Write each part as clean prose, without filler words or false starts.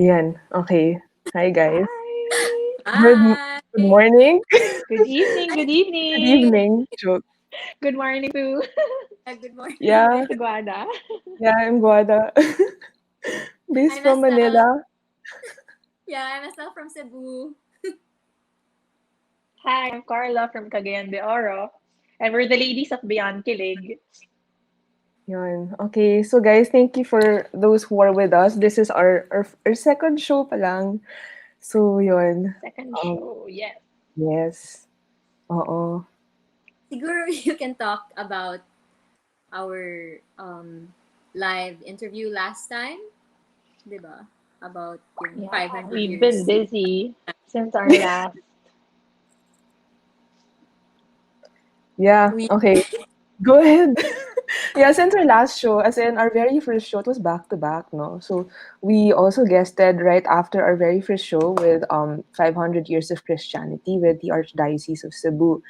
Yan. Okay. Hi, guys. Good, Hi. good morning. Good evening, good Good evening. evening. Joke. Good morning to Good morning. Yeah. to Guada. Yeah, I'm Guada. Based I'm from Estelle. Manila. Yeah, I'm Estelle from Cebu. Hi, I'm Carla from Cagayan de Oro. And we're the ladies of Beyond Kilig. Yun. Okay. So, guys, thank you for those who are with us. This is our second show pa lang. So, yun. Second Um, show, yes. yes. Oo. Siguro you can talk about our live interview last time, di ba? About yung Yeah, 500 we've been years. busy since our last. Yeah. We Okay. Go ahead. Yeah, since our last show, as in our very first show, it was back to back, no? So we also guested right after our very first show with 500 Years of Christianity with the Archdiocese of Cebu.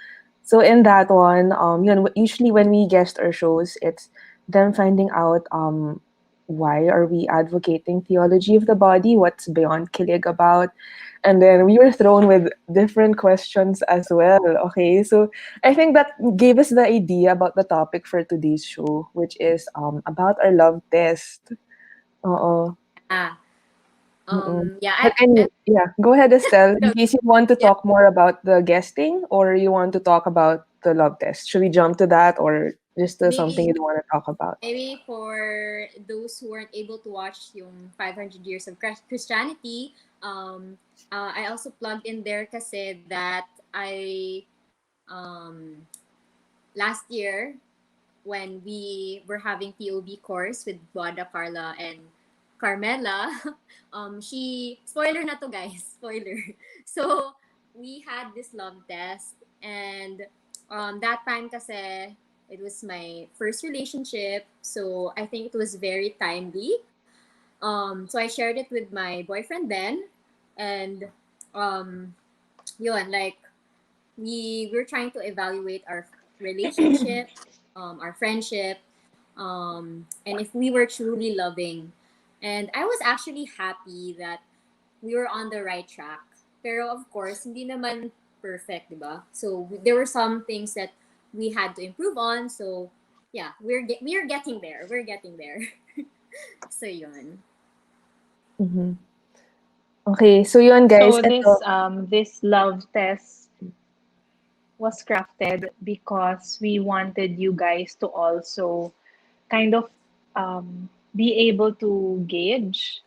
So in that one, usually when we guest our shows, it's them finding out why are we advocating theology of the body, what's Beyond Kilig about, and then we were thrown with different questions as well. Okay, so I think that gave us the idea about the topic for today's show, which is about our love test. Uh-oh. ah yeah, But anyway, yeah, go ahead, Estelle. In so, case you want to yeah, talk more about the guesting or you want to talk about the love test. Should we jump to that or just something you maybe don't want to talk about? maybe for those who weren't able to watch yung 500 years of Christianity, I also plugged in there kasi that I um last year when we were having TOBe course with Wada, Carla, and Carmela, she spoiler na to guys, spoiler. So we had this love test, and that time kasi it was my first relationship, so I think it was very timely. So I shared it with my boyfriend then, and um, yun, like we were trying to evaluate our relationship, our friendship, and if we were truly loving. And I was actually happy that we were on the right track. Pero of course, hindi naman perfect, di ba? So there were some things that we had to improve on. So yeah, we're getting there. We're getting there. So yun. Mm-hmm. Okay, so yun guys, So ito. this love test was crafted because we wanted you guys to also kind of be able to gauge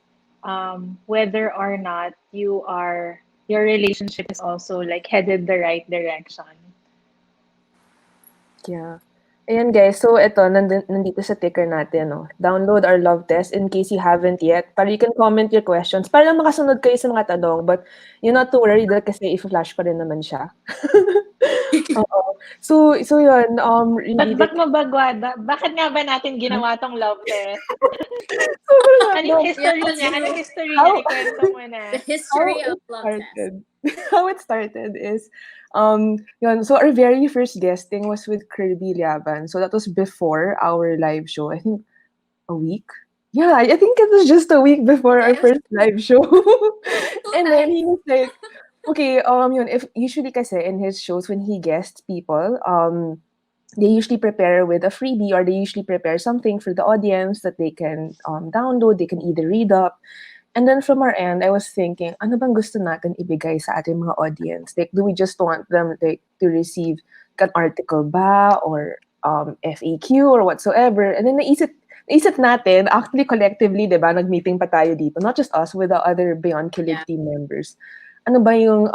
whether or not your relationship is also like headed the right direction. Yeah. Ayan guys, so ito, nandito sa ticker natin, no? Download our love test in case you haven't yet. Para you can comment your questions. Para lang makasunod kayo sa mga tanong. But you not to worry dahil kasi i-flash pa rin naman siya. Oo. So yun, But really, ba't mo ba, Gwada? Bakit nga ba natin ginawa tong love test? sobrang Anong random. Yeah, history niya? Anong history niya? How, Ikwento mo the na. how history of it love test. started. How it started is, yun, so our very first guesting was with Kirby Liaban. So that was before our live show. I think a week? Yeah, I think it was just a week before Yeah, our it was first live show. two And then times. he was like, okay, yun, if usually kasi in his shows when he guests people, they usually prepare with a freebie or they usually prepare something for the audience that they can download, they can either read up. And then from our end, I was thinking, ano bang gusto natin ibigay sa ating mga audience? Like, do we just want them like to receive an article ba or FAQ or whatsoever? And then naisip natin, actually collectively, di ba, nag-meeting pa tayo dito, not just us, with the other Beyond Kilig Yeah. team members. Ano ba yung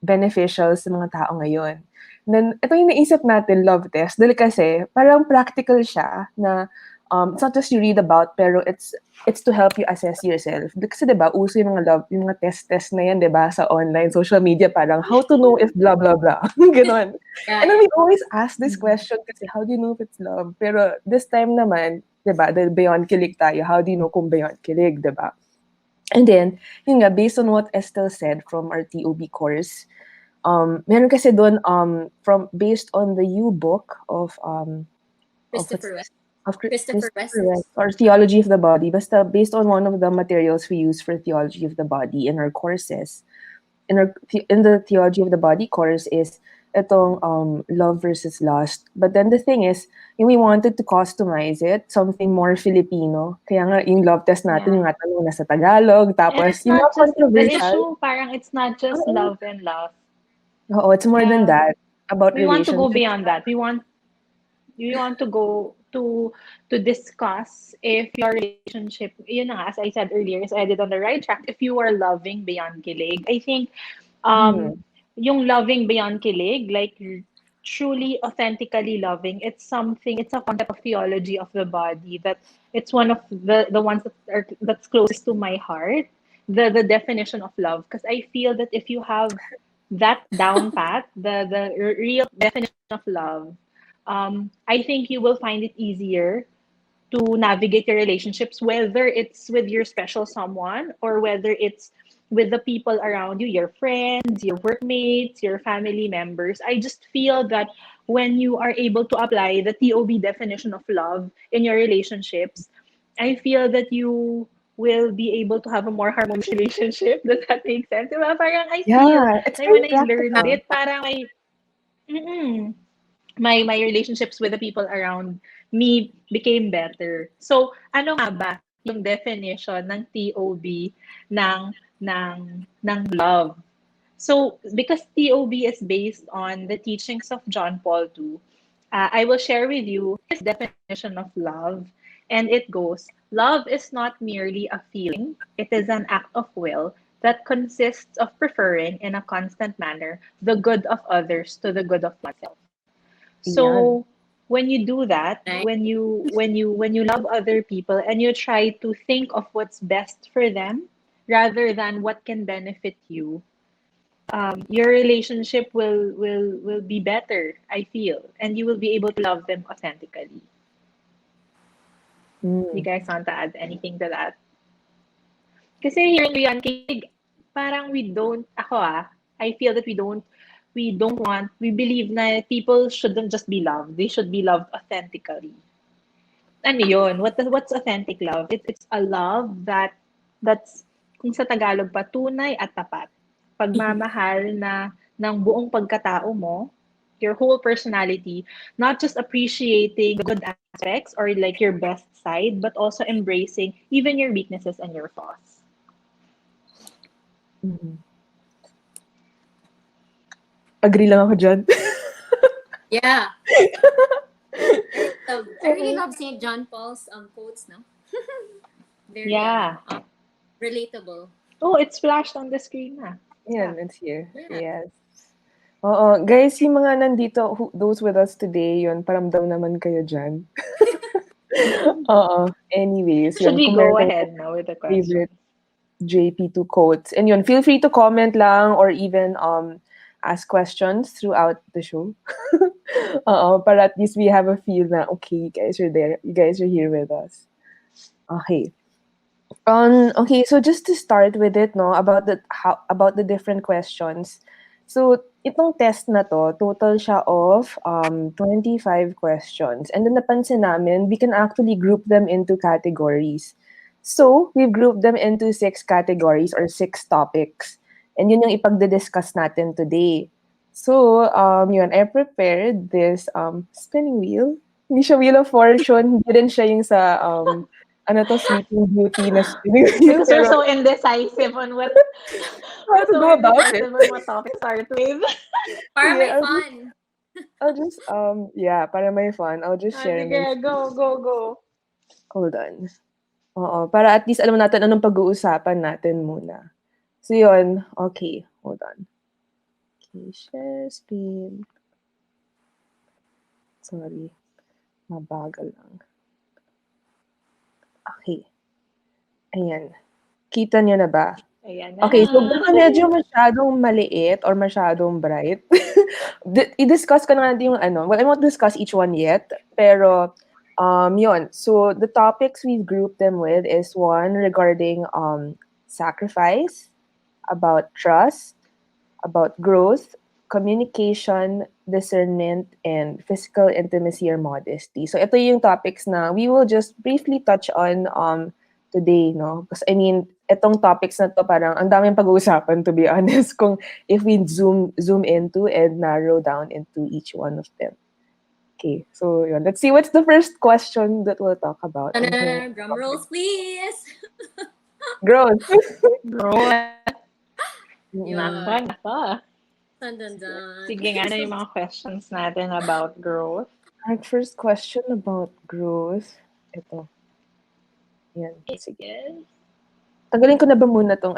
beneficial sa mga tao ngayon? And then, ito yung naisip natin, love test. Dahil kasi, parang practical siya na it's not just you read about, pero it's to help you assess yourself. Kasi 'di ba, uso yung mga love, yung mga test na yan, 'di ba, sa online social media parang how to know if blah blah blah. Ganon. Yeah, And then yeah. we always ask this Mhm. question kasi how do you know if it's love? Pero this time naman, 'di ba, dahil beyond kilig tayo, how do you know kung beyond kilig, 'di ba? And then, yun nga, based on what Estelle said from our TOBe course, meron kasi doon from based on the U book of what's Christopher West. of Christopher Christopher West. West, or Theology of the Body. Basta based on one of the materials we use for Theology of the Body in our courses. In the Theology of the Body course is itong love versus lust. But then the thing is, we wanted to customize it, something more Filipino. Kaya nga, yung love test natin, Yeah. yung nga tanong nasa Tagalog, And tapos it's yung not mga just the controversial. issue, parang it's not just Oo, love and love. oo, it's more than Yeah. that. About We want to go relationships. beyond that. We want to go to discuss if your relationship, yun na nga, as I said earlier, is headed on the right track. If you are loving beyond kilig, I think Hmm. yung loving beyond kilig, like truly authentically loving, it's a concept of theology of the body that it's one of the ones that's closest to my heart, the definition of love, because I feel that if you have that down pat, the real definition of love, I think you will find it easier to navigate your relationships, whether it's with your special someone or whether it's with the people around you, your friends, your workmates, your family members. I just feel that when you are able to apply the TOB definition of love in your relationships, I feel that you will be able to have a more harmonious relationship. Does that make sense? Diba? Parang I feel Yeah, it's like very when I learned practical. it, parang mm-mm, my relationships with the people around me became better. So, ano nga ba yung definition ng TOB ng ng love? So, because TOB is based on the teachings of John Paul II, I will share with you his definition of love. And it goes, love is not merely a feeling, it is an act of will that consists of preferring in a constant manner the good of others to the good of oneself. Yan. So when you do that, Right? when you love other people and you try to think of what's best for them rather than what can benefit you, your relationship will be better, I feel, and you will be able to love them authentically. You Mm. guys want to add anything to that? Kasi here in Beyond Kilig, parang I feel that we don't want, we believe na people shouldn't just be loved, they should be loved authentically. Ano yun? What's authentic love? It's a love that's, kung sa Tagalog pa, tunay at tapat. Pagmamahal na ng buong pagkatao mo, your whole personality, not just appreciating the good aspects or like your best side, but also embracing even your weaknesses and your flaws. Mhm. Agree lang ako dyan. Yeah. I really love St. John Paul's quotes, no? Very Yeah. relatable. Oh, it's flashed on the screen na. Yeah. Yan, it's here. Yeah. Yes. Oo. Guys, yung mga nandito, those with us today, yun, paramdam naman kayo dyan. Oo. Anyways, Should yun, we kung meron go kayong ahead now with the favorite questions? JP2 quotes. And yun, feel free to comment lang or even ask questions throughout the show. Oo, para at least we have a feel na, okay, you guys are there. You guys are here with us. Okay. Okay, so just to start with it, no, about the different questions. So, itong test na to, total siya of 25 questions. And then napansin namin, we can actually group them into categories. So, we've grouped them into 6 categories or 6 topics. And yun yung ipagdi-discuss natin today. So, yun, I prepared this spinning wheel. Hindi siya Wheel of Fortune, hindi din siya yung sa ano to, Sleeping Beauty na spinning wheel, Because we're pero so indecisive on what how we're to so go about it. indecisive on what topic to start with. Para Sige, may fun. I'll just, yeah, para may fun, I'll just share Sige, my go. hold on. Oo, para at least alam natin anong pag-uusapan natin muna. So, yun. Okay, hold on. Okay, share screen. Sorry, mabagal lang. Okay. Ayan. Kita niyo na ba? Ayan na. Okay, so baka medyo masyadong maliit or masyadong bright. I-discuss ko na natin yung ano. Well, I won't discuss each one yet, pero yun. So the topics we've grouped them with is one regarding sacrifice, about trust, about growth, communication, discernment, and physical intimacy or modesty. So ito yung topics na we will just briefly touch on today, no? Because I mean, itong topics na to parang ang daming pag-uusapan, to be honest, kung if we zoom into and narrow down into each one of them. Okay, so yun. Let's see what's the first question that we'll talk about. Drum rolls, please. Growth. Growth. Yun. Nako. Dun, dun, dun. Sige nga, ano yung mga questions natin about growth? Our first question about growth. Ito. Yan. Sige. Yes. Tanggalin ko na ba muna tong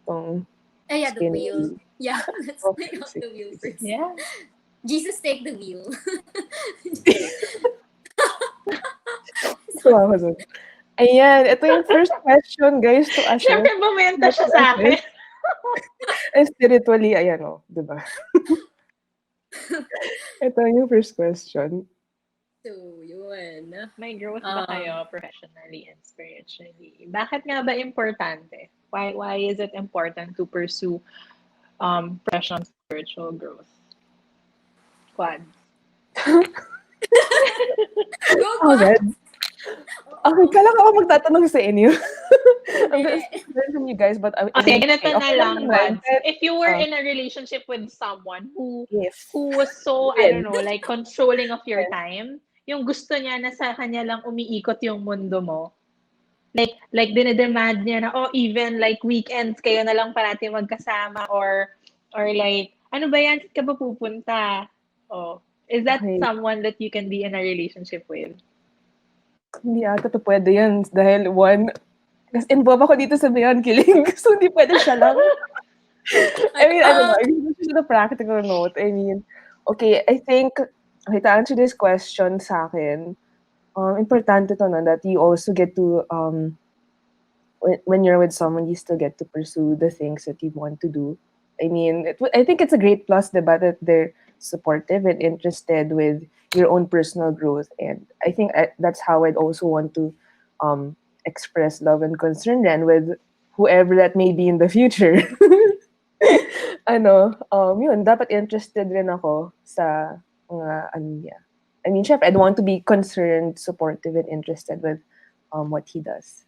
tong Yeah, the skin? wheel. Yeah, let's Okay, take out the wheel first. Yeah. Jesus, take the wheel. Tuwa ko dun. Ayan, ito yung first question, guys, to assess. Siyempre, bumenta siya sa akin. And spiritually, ayan di ba? Ito yung first question. So, yun. May growth ba kayo professionally and spiritually? Bakit nga ba importante? Why is it important to pursue professional and spiritual growth? Quad. Go, Oh, Quad. God. Okay, kala ko ako magtatanong sa inyo. I'm gonna learn from you guys, but Okay, ganito na lang, naman. Quad. If you were in a relationship with someone who Yes. was so, I don't know, like controlling of your time, yung gusto niya na sa kanya lang umiikot yung mundo mo. Like dinedemand niya na, even like weekends kayo na lang parati magkasama or like, ano ba yan? Saan ka ba pupunta? Is that Okay. someone that you can be in a relationship with? Hindi ata to pwede yan. Dahil one, kasi involved ako dito sa Beyond Kilig. So, hindi pwede siya lang. I mean, I don't know. I mean, this is a practical note. I mean, okay, I think, okay, to answer this question sa akin, importante to na that you also get to, when you're with someone, you still get to pursue the things that you want to do. I mean, I think it's a great plus, diba, that they're supportive and interested with your own personal growth. And I think that's how I'd also want to express love and concern then with whoever that may be in the future. Yun, dapat interested rin ako sa mga, niya. I mean, syempre, I'd want to be concerned, supportive, and interested with what he does.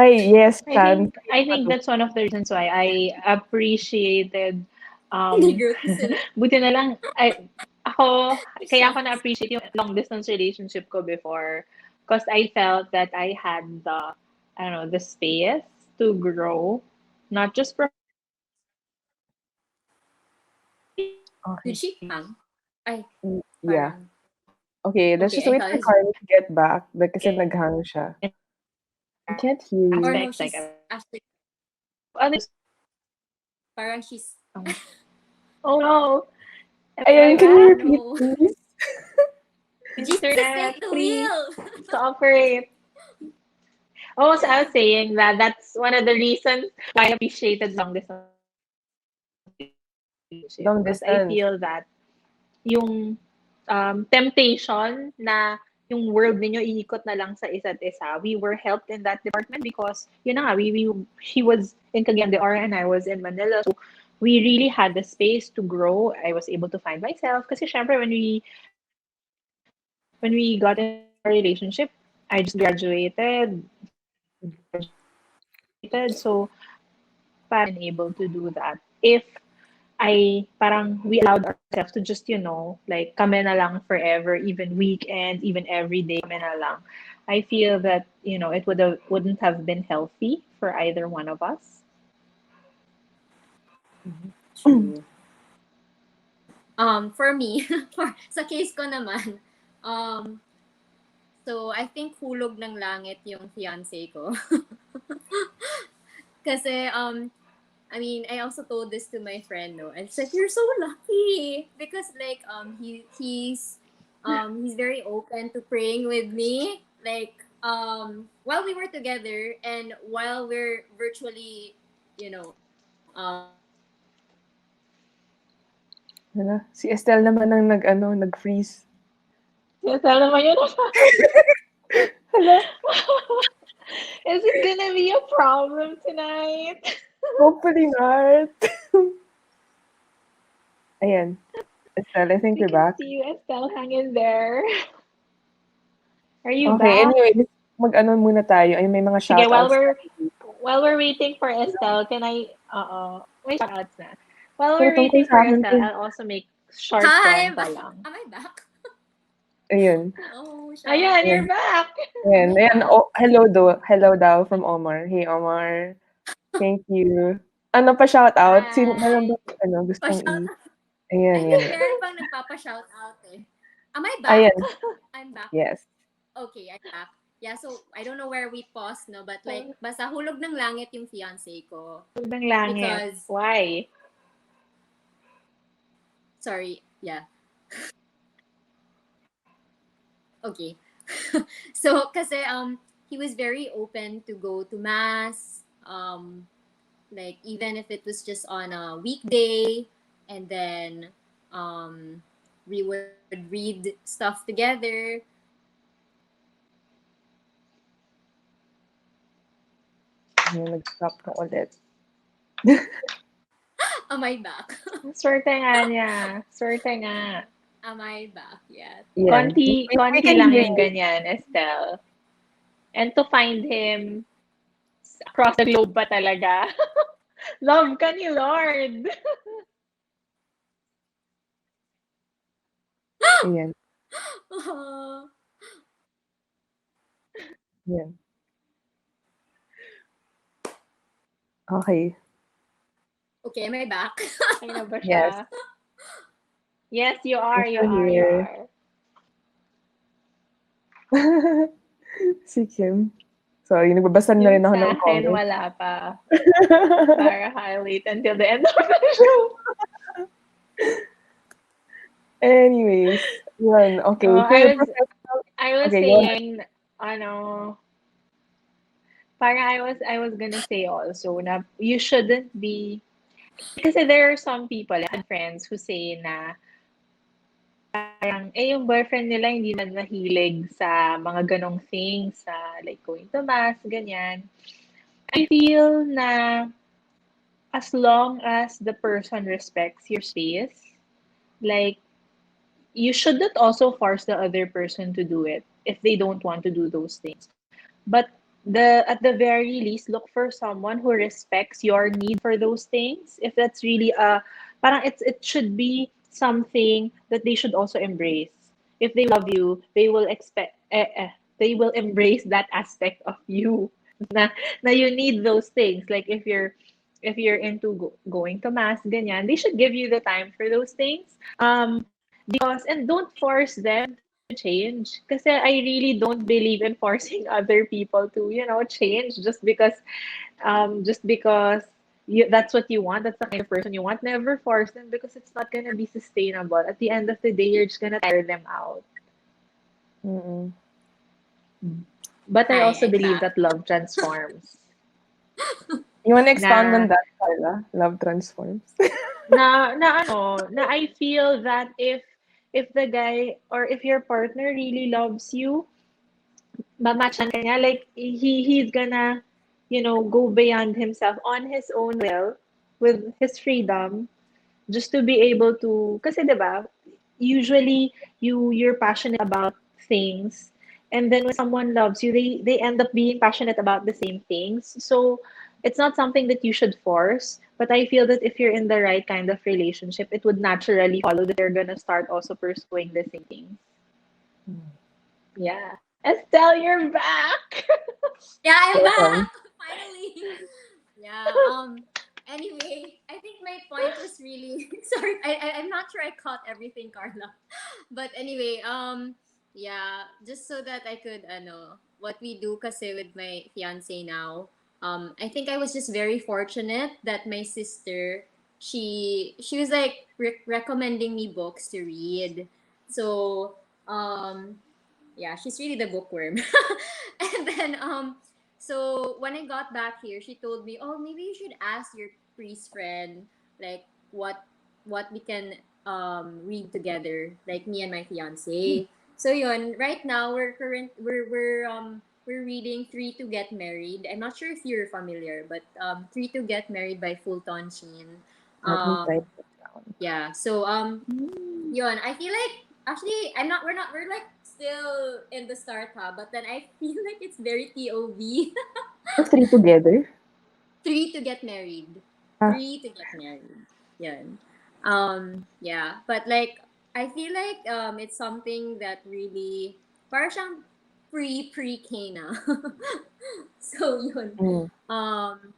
Ay, yes, Chan. I think that's one of the reasons why I appreciated buti na lang kaya ako na-appreciate yung long distance relationship ko before because I felt that I had the space to grow, not just from Okay. Did she hang? Ay, Yeah. parang. Okay, let's just wait for Carly to get back kasi naghang siya. I can't hear you. Or no, she's actually, parang she's, oh no. Ayun, can you repeat, please? Jesus, take the wheel! Cooperate. So I was saying that that's one of the reasons why I appreciated long distance. Because I feel that yung temptation na yung world ninyo iikot na lang sa isa't isa, we were helped in that department because yun na nga, he was in Cagayan de Oro and I was in Manila, so we really had the space to grow. I was able to find myself kasi syempre when we got in a relationship, I just graduated, so parang able to do that. If we allowed ourselves to just, like, kami na lang forever, even weekends, even every day, kami na lang. I feel that, it wouldn't have been healthy for either one of us. True. For me, sa case ko naman, so I think hulog ng langit yung fiancé ko. Kasi, I mean, I also told this to my friend, no, and it's like, you're so lucky because like he's very open to praying with me, like while we were together and while we're virtually, Hala, si Estelle naman ang nag-freeze. Si Estelle naman yun. Hala. Is it gonna be a problem tonight? Hopefully not. Ayan. Estelle, I think We you're can back. see you, Estelle, hang in there. Are you Okay, back? anyway, mag-ano muna tayo. Ay, may mga Sige, shoutouts tayo. while we're waiting for Estelle, can I may shoutouts na. While Pero we're tungkol waiting for sa akin Estelle, 'to. I'll also make short Hi, kwento lang. am I back? Ayun. Oh, shucks. Ayan, Ayan. you're back. Am Ayan. I Ayan. back? Oh, hello daw from Omar. Hey, Omar. Thank you. Ano pa shoutout? Sino meron Hi. ba ano gustong Pa-shout out. ayan, I yan, think yan. meron pang nagpapa-shout out eh. Am I back? Ayan. I'm back. Yes. Okay, I'm back. Yeah, so I don't know where we paused, no, but like, basta hulog ng langit yung fiancé ko. Huwag ng langit. Because, Why? sorry, yeah. Okay. So, kasi, he was very open to go to mass, like, even if it was just on a weekday, and then, we would read stuff together. Ayan, nag-stop na ulit. Am I back? Swerte nga niya. Swerte nga. Am I back? Yeah. Yan. We Konti can lang hear yung you. ganyan, Estelle. And to find him across the globe pa talaga. Love ka ni Lord. Ayan. Yan. Okay. Okay, am I back? Okay na ba Yes. siya? Yes, you are, Yes, you we're are, you here. are. Si Kim. Sorry, nagbabasa na Yung rin ako sa ng akin, comments. wala pa. Para I'll wait until the end of the show. Anyways, yun. Okay. Oh, So your professional. I was Okay, go ahead. saying, ano, parang I was gonna say also na you shouldn't be, kasi there are some people, I had friends who say na, parang, yung boyfriend nila hindi na nahilig sa mga ganong things, sa like going to mass, ganyan. I feel na as long as the person respects your space, like, you shouldn't also force the other person to do it if they don't want to do those things. But at the very least, look for someone who respects your need for those things. If that's really parang it should be something that they should also embrace. If they love you, they will embrace that aspect of you. Na, na you need those things. Like if you're into going to mass, ganyan, they should give you the time for those things. Because and don't force them to change. Because I really don't believe in forcing other people to, change just because that's what you want. That's the kind of person you want. Never force them because it's not gonna be sustainable. At the end of the day, you're just gonna tire them out. Mm-mm. But I also I'm believe back. that love transforms. You wanna expand on Na that, Carla? Love transforms. na I feel that if the guy or if your partner really loves you, mamatchan ka niya, like he's gonna, go beyond himself on his own will, with his freedom, just to be able to, kasi 'di ba, usually you're passionate about things, and then when someone loves you, they end up being passionate about the same things. So it's not something that you should force, but I feel that if you're in the right kind of relationship, it would naturally follow that they're gonna start also pursuing the same things. Yeah. Estelle, you're back. Yeah, I'm Welcome. back. Finally. Yeah. Anyway, I think my point was really sorry. I'm not sure I caught everything, Carla. But anyway, yeah, just so that I could know what we do kasi with my fiance now. I think I was just very fortunate that my sister she was like recommending me books to read. So, yeah, she's really the bookworm. And then so when I got back here, she told me, "Oh, maybe you should ask your priest friend like what we can read together, like me and my fiance." So yun, right now we're reading Three to Get Married. I'm not sure if you're familiar, but Three to Get Married by Fulton Sheen. Not Um inside. down. Yeah. So yun, I feel like actually we're like still in the start, but then I feel like it's very TOBe. The three together? Three to get married. Ah, Three to get married. Yun. Yeah, but like I feel like it's something that really parang siyang pre-K na. So yun. mm, Um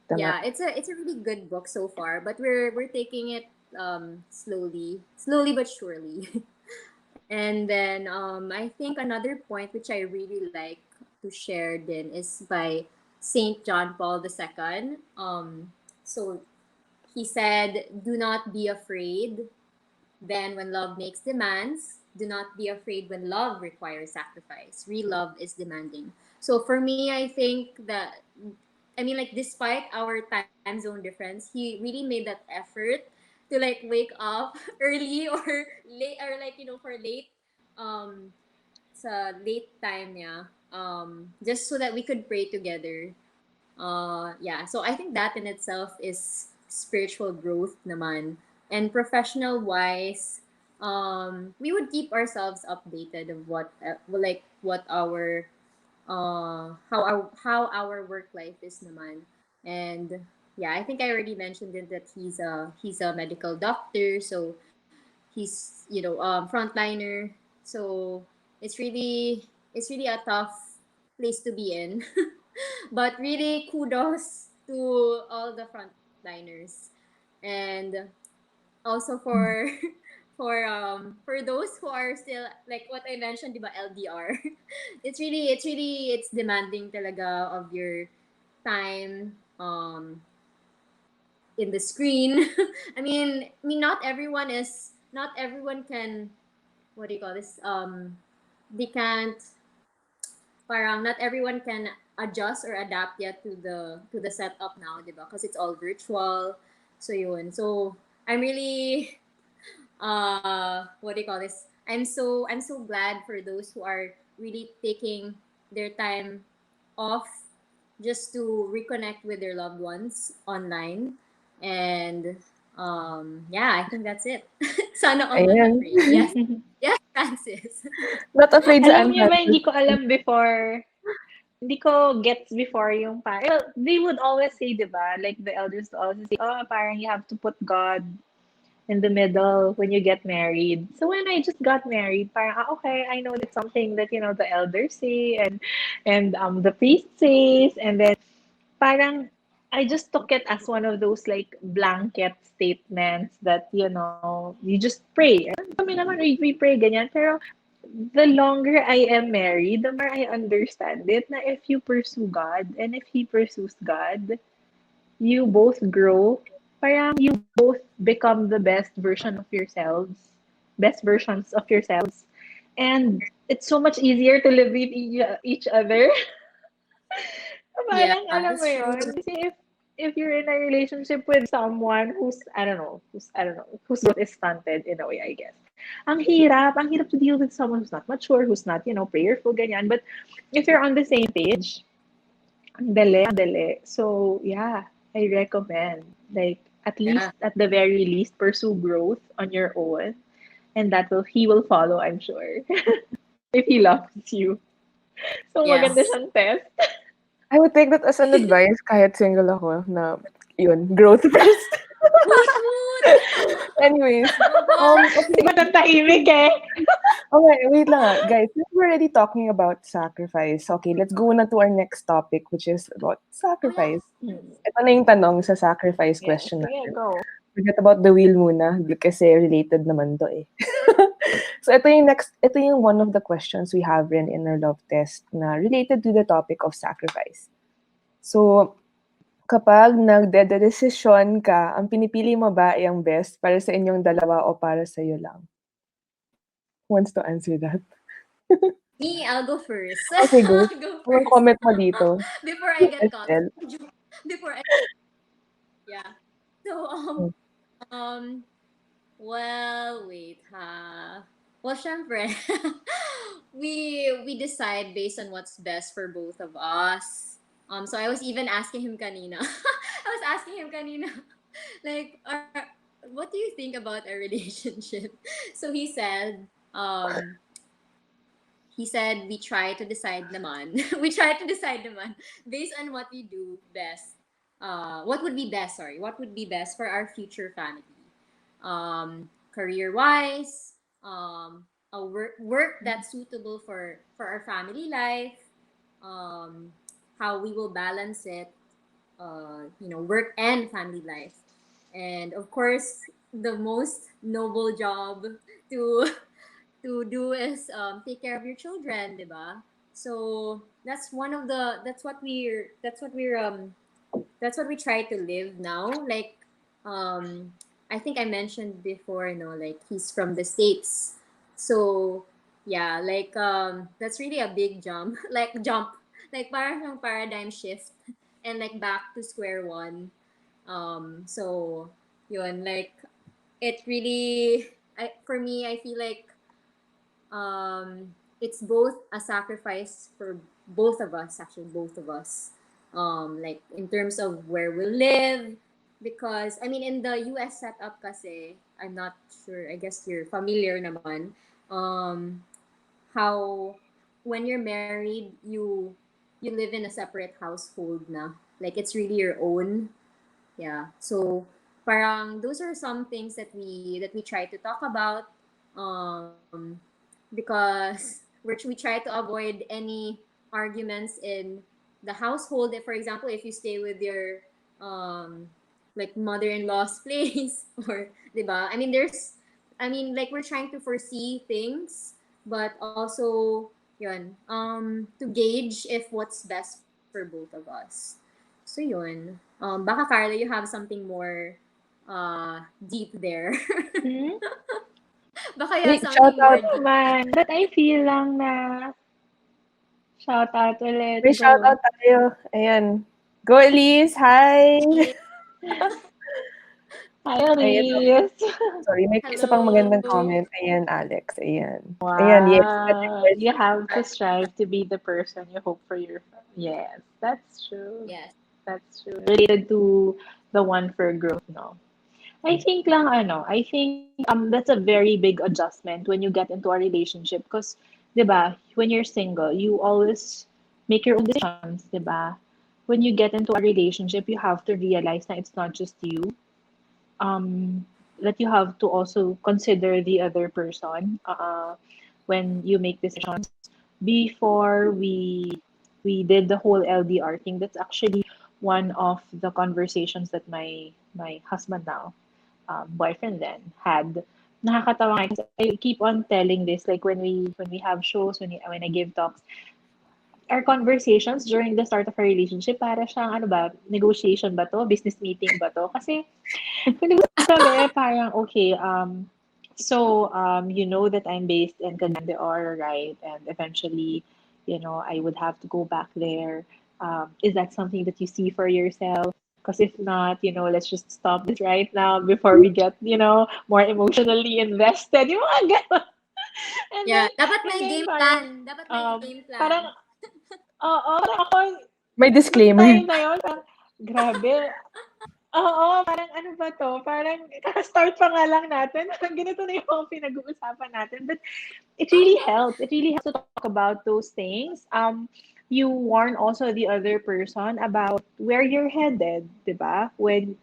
tama. yeah, it's a really good book so far, but we're taking it slowly but surely. And then I think another point which I really like to share then is by Saint John Paul II. So he said, "Do not be afraid. Then, when love makes demands, do not be afraid when love requires sacrifice. Real love is demanding." So for me, I think that I mean, like, despite our time zone difference, he really made that effort to like wake up early or late or like for late um sa late time yeah just so that we could pray together. Yeah, so I think that in itself is spiritual growth naman. And professional wise, we would keep ourselves updated of what like what our how our work life is naman. And yeah, I think I already mentioned it that he's a medical doctor, so he's frontliner. So it's really a tough place to be in. But really kudos to all the frontliners. And also for those who are still like what I mentioned about LDR. It's demanding talaga of your time in the screen. Not everyone can, what do you call this? They can't, parang not everyone can adjust or adapt yet to the setup now, di ba? Because it's all virtual. So yun. So I'm really what do you call this? I'm so glad for those who are really taking their time off just to reconnect with their loved ones online. And yeah, I think that's it. Sana all not Ayan. afraid. Yes. Yes, Francis. Not afraid sa Alam niyo ba, unhappy. hindi ko alam before, hindi ko gets before yung parang, well, they would always say, di ba? Like the elders would always say, oh, parang you have to put God in the middle when you get married. So when I just got married, parang, okay, I know that's something that, the elders say and the priest says, and then parang I just took it as one of those like blanket statements that, you just pray. Kami naman, we pray ganyan. Pero the longer I am married, the more I understand it na if you pursue God and if He pursues God, you both grow. Parang you both become the best version of yourselves, best versions of yourselves. And it's so much easier to live with each other. Yeah, Parang alam mo that's true. yun. Kasi if you're in a relationship with someone whose growth is stunted in a way, I guess. Ang hirap to deal with someone who's not mature, who's not, prayerful, ganyan. But if you're on the same page, ang dali. So, yeah, I recommend. Like, at Yeah. least, at the very least, pursue growth on your own. And he will follow, I'm sure. If he loves you. So, maganda Yes. siyang test. I would take that as an advice kahit single ako na yun, growth first. Woot woot! Anyways, Go go! Di okay. ba tatahimik eh? Okay, wait lang guys. Since we're already talking about sacrifice, okay, let's go na to our next topic, which is about Oh yeah. sacrifice. Hmm. Ito na yung tanong sa sacrifice Yeah, question sige, natin. go. Forget about the wheel muna kasi related naman to eh. So ito yung one of the questions we have in our love test na related to the topic of sacrifice. So, kapag nagdedesisyon ka, ang pinipili mo ba ay ang best para sa inyong dalawa o para sa'yo lang? Who wants to answer that? Me, I'll go first. Okay, go. I'll go Anong first. comment mo dito? Before I Go, get caught. Estelle. Before I yeah. So Hmm. um well wait well syempre we decide based on what's best for both of us. So I was even asking him kanina. I was asking him kanina like what do you think about a relationship? So he said we try to decide naman. We try to decide naman based on what we do best. What would be best, sorry. What would be best for our future family? Career wise, a work that's suitable for our family life, um, how we will balance it, work and family life. And of course, the most noble job to to do is take care of your children, diba? So that's what we try to live now. Like, um, I think I mentioned before, like he's from the States. So, yeah, like, that's really a big jump. Like, like, parang siyang paradigm shift and like back to square one. So, yun, like, it really, for me, I feel like it's both a sacrifice for both of us, actually, both of us. Like in terms of where we live, because I mean in the US setup kasi, I'm not sure, I guess you're familiar naman, how when you're married, you live in a separate household na. Like it's really your own. Yeah. So parang those are some things that we try to talk about, um because we try to avoid any arguments in the household. If, for example, if you stay with your like mother-in-law's place, or 'di ba? I mean like we're trying to foresee things, but also yun, to gauge if what's best for both of us. So yun. Baka Carla, you have something more deep there. Hmm? Baka you have Wait, shout something more out. deep. Man, but I feel lang na shout out ulit, May shout go. out tayo. Ayan. Go, Elise. Hi. Hi, Ayan. Elise. Sorry, may isa pang magandang Hello. comment. Ayan, Alex. Ayan. Ayan, yes. Wow, Categorized. you have to strive to be the person you hope for your. Yes, that's true. Yes. That's true. Related to the one for growth, no? I think lang I think that's a very big adjustment when you get into a relationship because 'di ba, when you're single, you always make your own decisions, 'di ba? When you get into a relationship, you have to realize that it's not just you. That you have to also consider the other person when you make decisions. Before we did the whole LDR thing, that's actually one of the conversations that my husband now, boyfriend then, had. Nakakatawa nga kasi I keep on telling this, like when we have shows, when I give talks, our conversations during the start of our relationship para siyang ano ba, negotiation ba to, business meeting ba to? Kasi kung kami parang okay, you know that I'm based in Cagayan de Oro, right? And eventually, I would have to go back there. Is that something that you see for yourself? Because if not, let's just stop this right now before we get, more emotionally invested. Yung mga ganon. And Yeah, then, dapat and may then game parang, plan. Dapat may game parang, plan. parang ako, May nung disclaimer. time na yun, parang, grabe, oo, parang ano ba 'to, parang kaka-start pa nga lang natin, parang ganito na yung mga pinag-uusapan natin. But it really helps. It really helps to talk about those things. You warn also the other person about where you're headed, 'di ba? When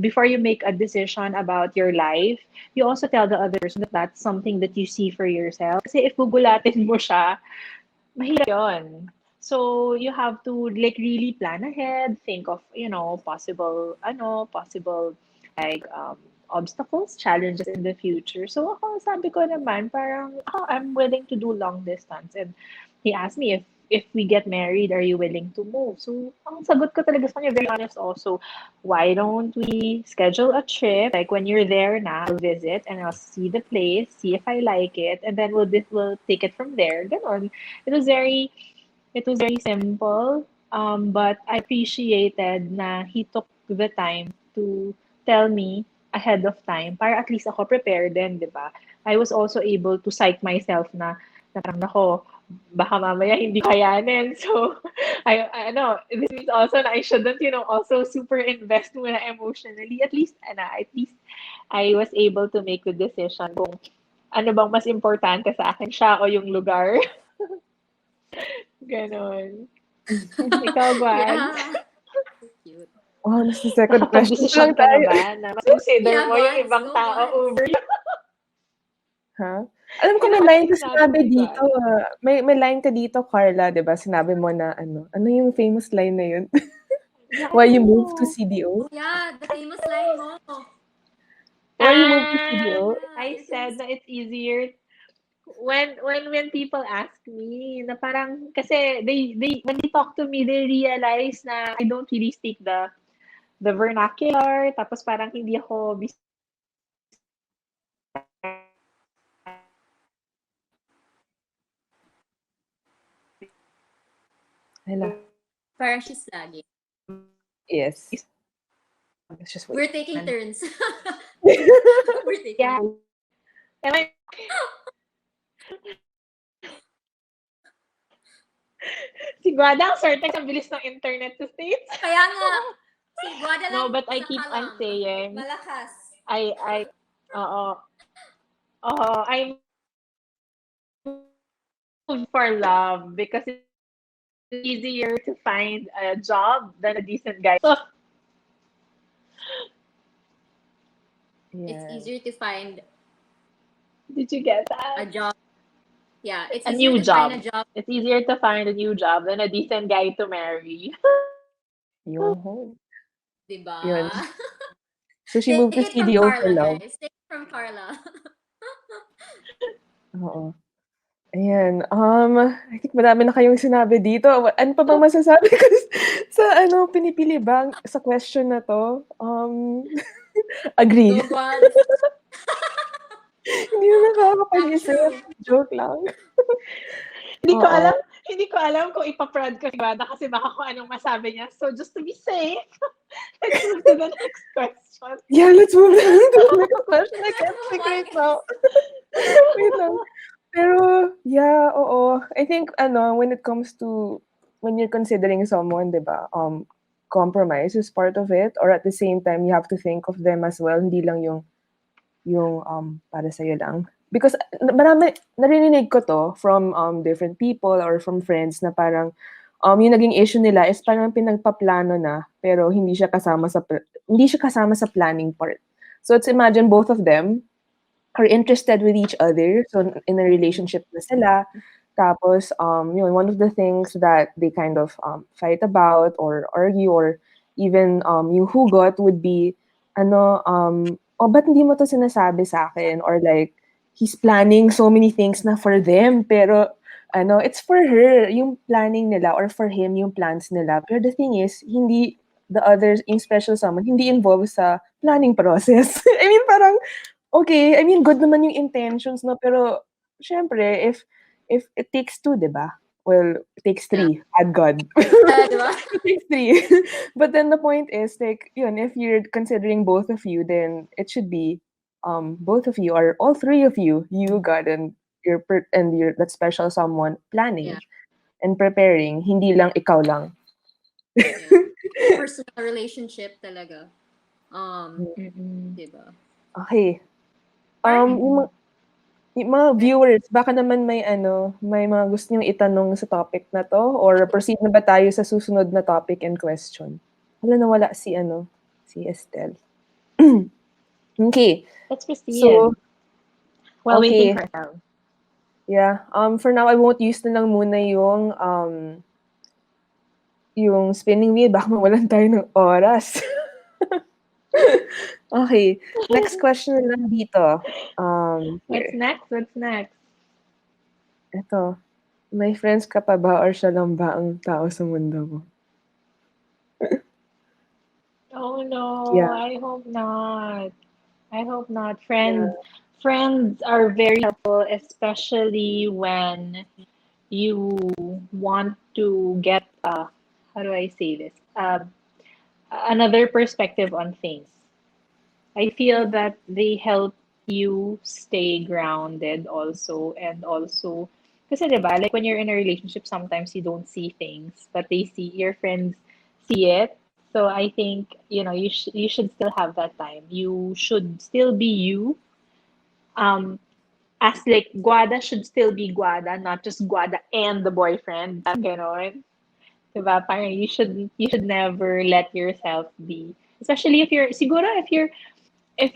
before you make a decision about your life, you also tell the other person that that's something that you see for yourself. Kasi if gugulatin mo siya, mahirap yun. So you have to like really plan ahead, think of, possible like obstacles, challenges in the future. So ako, sabi ko naman, parang I'm willing to do long distance. And he asked me if we get married, are you willing to move? So ang sagot ko talaga sa kanya, very honest also, why don't we schedule a trip? Like when you're there na, I'll visit and I'll see the place, see if I like it, and then we'll take it from there. Ganon. It was very it was very simple, but I appreciated na he took the time to tell me ahead of time para at least ako prepared din, 'di ba? I was also able to psych myself na parang nako, baka mamaya hindi kayanin. So, I know, this means also that I shouldn't, also super invest muna emotionally. At least I was able to make the decision kung ano bang mas importante sa akin, siya o yung lugar. Ganon. Ikaw, Gwan? Yeah. Cute. Oh, nasa second question pa Nakapag-desisyon lang ka na tayo. ba na mas consider Yeah, mo yung Gwads. ibang Go, tao Gwads. over you? Ha? Alam ko Sino may ba line ka sinabi sinabi ni dito, Gwan? may line ka dito, Carla, 'di ba? Sinabi mo na ano yung famous line na yun? Hindi ko Why you alam mo. moved to CDO? Yeah, the famous line mo. Why you moved to Ah, CDO? Yeah, I your said famous. na it's easier when people ask me na parang kasi they when they talk to me they realize na I don't really speak the vernacular, tapos parang hindi ako Hala. Parang she's lagging. Yes. Let's just wait. We're taking turns. We're taking yeah. turns. Am I si Guada, certain ang bilis ng internet sa States. Kaya nga, si Guada lang No, but I isa keep ka on lang. saying, Malakas. oo, I moved for love because it's easier to find a job than a decent guy. So, It's Yeah. easier to find did you get a that? job. Yeah, it's A easier new to find a job. job. It's easier to find a new job than a decent guy to marry. Yung Diba? yun. So she moved Take to it from CDO for Carla, love. guys. Take it from Carla. Oo. Ayan, I think madami na kayong sinabi dito. Ano pa bang masasabi ko sa pinipili ba sa question na 'to? Agree. Go, Guads. Hindi na Not nakakapag-isip. true. Joke lang. Hindi ko Oo. alam, hindi ko alam kung ipa-prod ko si Guada kasi baka kung anong masabi niya. So just to be safe, let's move to the next question. Yeah, let's move on to the next question. I can't Oh think my right God. now. Wait lang. Pero, yeah, oo. I think, when it comes to, when you're considering someone, di ba, compromise is part of it. Or at the same time, you have to think of them as well. Hindi lang yung para sa'yo lang. Because marami, narinig ko to from different people or from friends na parang yung naging issue nila is parang pinagpaplano na pero hindi siya kasama sa planning part. So let's imagine both of them are interested with each other. So in a relationship na sila. Tapos one of the things that they kind of fight about or argue or even yung hugot would be oh, ba't hindi mo to sinasabi sa akin? Or like, he's planning so many things na for them, pero it's for her, yung planning nila, or for him, yung plans nila. Pero the thing is, hindi the others, yung special someone, hindi involved sa planning process. I mean, parang, okay, I mean, good naman yung intentions, no? Pero, syempre, if it takes two, di ba? Well, it takes Yeah. three. Add God. Diba? It takes three. But then the point is, like, yun, if you're considering both of you, then it should be both of you or all three of you, you, God, and your that special someone planning Yeah. and preparing. Hindi lang ikaw lang. Yeah. Personal relationship talaga. Mm-mm. Diba? Okay. Alright. Yung mga viewers, baka naman may mga gusto niyong itanong sa topic na to or proceed na ba tayo sa susunod na topic and question? Nawala si Estelle. Okay. Let's proceed. So, While okay. waiting for them. Yeah. For now, I won't use na lang muna yung spinning wheel. Baka mawalan tayo ng oras. Okay. Next question na lang dito. What's Here. next? Ito. May friends ka pa ba or siya lang ba ang tao sa mundo mo? Oh no, Yeah. I hope not. Yeah. Friends are very helpful, especially when you want to get how do I say this? Another perspective on things. I feel that they help you stay grounded also, and also Kasi diba, like when you're in a relationship, sometimes you don't see things, but your friends see it. So I think, you should still have that time. You should still be you. Um, as like Guada should still be Guada, not just Guada and the boyfriend. Ganon. Diba? Parang you should never let yourself be. Especially if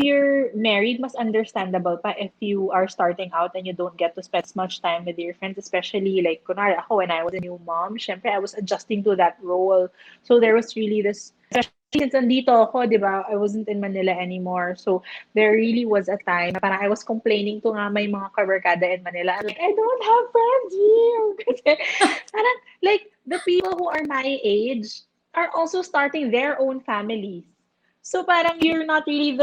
you're married, mas understandable pa if you are starting out and you don't get to spend as much time with your friends, especially like kunwari ako when I was a new mom, syempre I was adjusting to that role. So there was really this, especially since andito ako, di ba, I wasn't in Manila anymore. So there really was a time na parang I was complaining to nga may mga kabarkada in Manila. I'm like, I don't have friends here. Kasi parang like the people who are my age are also starting their own families. So parang you're not really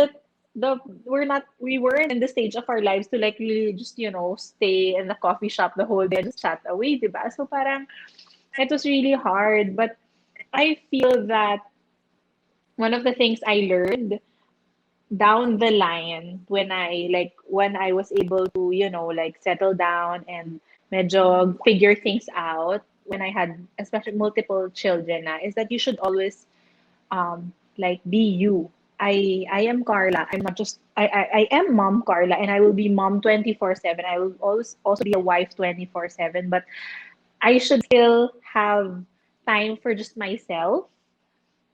we weren't in the stage of our lives to like really just stay in the coffee shop the whole day and just chat away, diba? So parang it was really hard, but I feel that one of the things I learned down the line when I was able to like settle down and medyo figure things out when I had especially multiple children is that you should always like be you. I am Carla. I'm not just I am mom Carla, and I will be mom 24/7. I will always also be a wife 24/7, but I should still have time for just myself.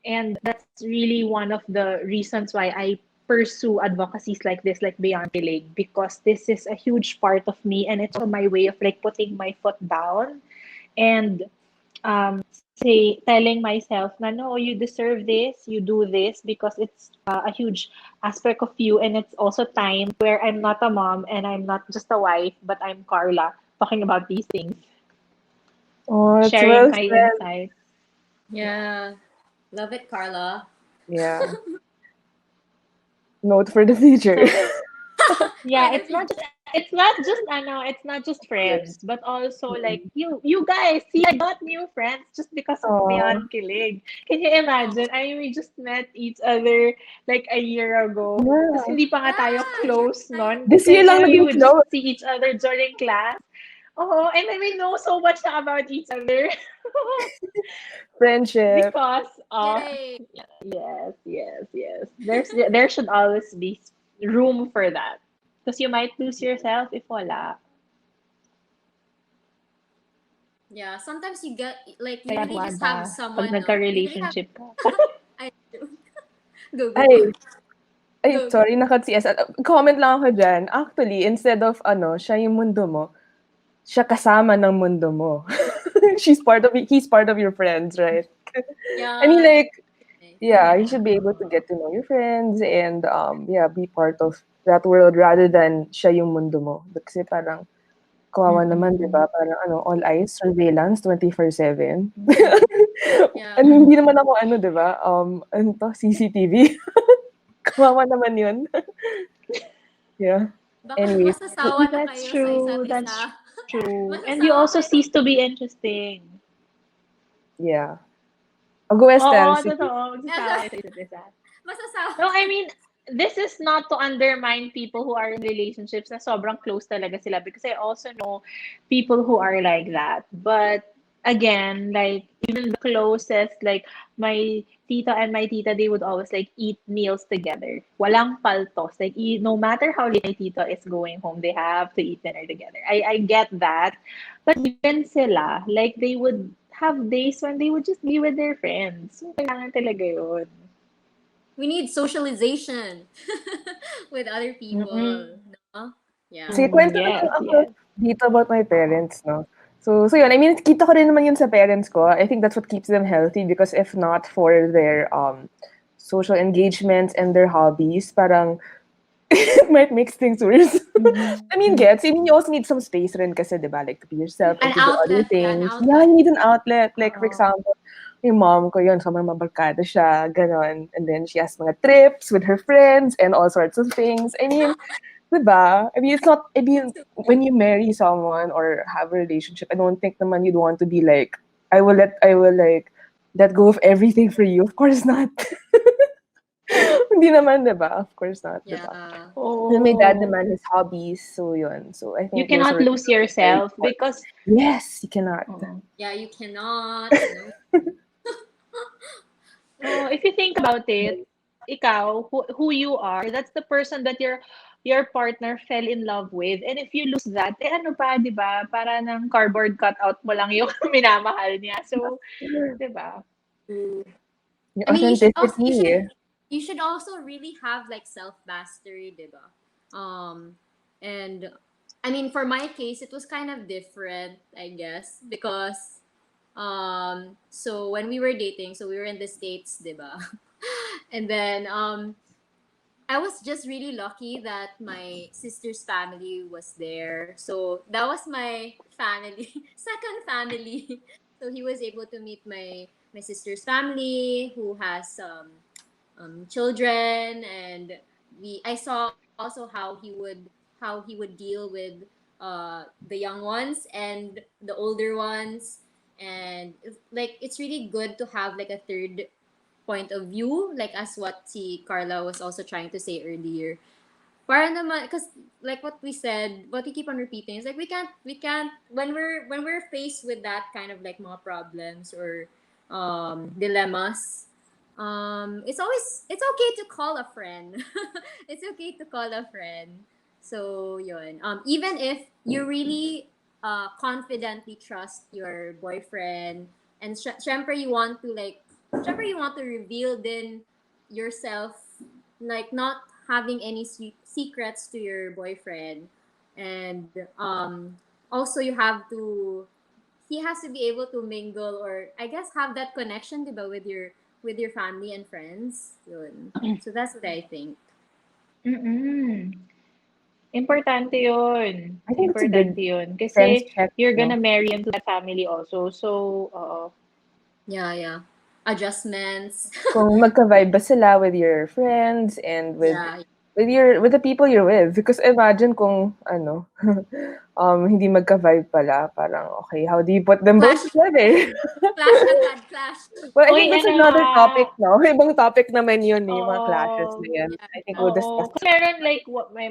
And that's really one of the reasons why I pursue advocacies like this, like Beyond Kilig, because this is a huge part of me, and it's my way of like putting my foot down and telling myself na no, you deserve this, you do this because it's a huge aspect of you, and it's also time where I'm not a mom and I'm not just a wife, but I'm Carla talking about these things, Oh, it's sharing well my said. insights. Yeah. Love it, Carla. Yeah. Note for the future. So yeah, For the it's not just friends, Yes. but also like Mm. you guys. See, I got new friends just because of Oh, Beyond Kilig. Can you imagine? I mean, we just met each other like a year ago. Tapos yeah. hindi pa nga tayo yeah, yeah. close nun. This year Kasi lang we naging would just close. see each other during class. Oh, and then we know so much na about each other. Friendship. Because of Yay. yes, yes, yes. There should always be room for that. Because you might lose yourself if wala. Yeah, sometimes you get like you Kaya really just wada, have pag someone, no? You really have nagka-relationship ka. I do. Go, go, go. Ay, ay, Go. sorry, naka-CS. Comment lang ako dyan. Actually, instead of siya yung mundo mo, siya kasama ng mundo mo. He's part of your friends, right? I mean, Yeah. like, yeah, you should be able to get to know your friends and, yeah, be part of that world rather than siya yung mundo mo. Kasi parang, kawawa naman, di Mm-mm. ba? Parang, all eyes, surveillance, 24/7. Yeah. And hindi naman ako, di ba? Ano to, CCTV. Kawawa naman yun. Yeah. Baka Anyways, masasawa na That's kayo sa isa't true. That's isa. true. And you Masasawa also kayo. cease to be interesting. yeah. Go Estelle. Oo, Sige. totoo. Magsasawa kayo sa isa't isa. Masasawa No, I kayo. mean, this is not to undermine people who are in relationships na sobrang close talaga sila, because I also know people who are like that. But again, like even the closest, like my tita and my tita, they would always like eat meals together. Walang paltos. Like no matter how late my tita is going home, they have to eat dinner together. I get that. But even sila, like they would have days when they would just be with their friends. So, kailangan talaga yun. We need socialization with other Mm-mm. people. No? Yeah. Sige, kwento na Yes, lang ako yes. dito about my parents, no? So yun, I mean, kita ko rin naman yun sa parents ko. I think that's what keeps them healthy because if not for their social engagements and their hobbies, parang it might make things worse. I mean, Mm-hmm. gets. I mean, you also need some space rin kasi, di ba? Like, to be yourself and An to do other outlet. Yeah, an things. Yeah, outlet. you need an outlet. Like, for Oo. example, yung mom ko yun, sobrang mabarkada siya, ganon. And then she has mga trips with her friends and all sorts of things. I mean, diba? I mean, it's not, I mean, when you marry someone or have a relationship, I don't think naman you'd want to be like, I will like, let go of everything for you. Of course not. Hindi naman, diba? Of course not, diba? Yeah. And my dad Oh, naman, his hobbies, so yun. So I you think those cannot were lose very yourself important. because Yes, you cannot. oh, Yeah, you cannot. No. oh, if you think about it, ikaw, who you are, that's the person that your partner fell in love with. And if you lose that, eh ano pa, 'di ba? Para ng cardboard cutout mo lang yung minamahal niya. So, 'di ba? True. Yung I mean, authenticity. you should also really have like self mastery, diba? And I mean, for my case, it was kind of different, I guess, because so when we were dating, so we were in the States, diba? And then I was just really lucky that my sister's family was there. So that was my family, second family. So he was able to meet my sister's family who has children, and we I saw also how he would deal with the young ones and the older ones, and like it's really good to have like a third point of view, like as what si Carla was also trying to say earlier. Para naman, because like what we said, what we keep on repeating is like we can't when we're faced with that kind of like mga problems or dilemmas, it's okay to call a friend. It's okay to call a friend. So yun. Even if you really confidently trust your boyfriend, and syempre you want to like syempre you want to reveal din yourself, like not having any secrets to your boyfriend, and also you have to he has to be able to mingle, or I guess have that connection, diba, with your family and friends. Yun. So that's what I think. Mm. Importante 'yun. I think it's a Importante good 'yun. sense Kasi check, you're gonna no? marry into that family also. So, oo. Yeah, yeah. Adjustments. Kung magka-vibe ba sila with your friends and Yeah. with the people you're with. Because imagine kung ano, hindi magka-vibe pala, parang okay, how do you put them both Clash. together? Clash agad. Clash. Well, I Uy, think that's ano another ha, topic, no? Ibang topic naman yun, eh, yung mga clashes oo. na yan. Yeah, I think we'll yeah. discuss Oo. Kasi meron like,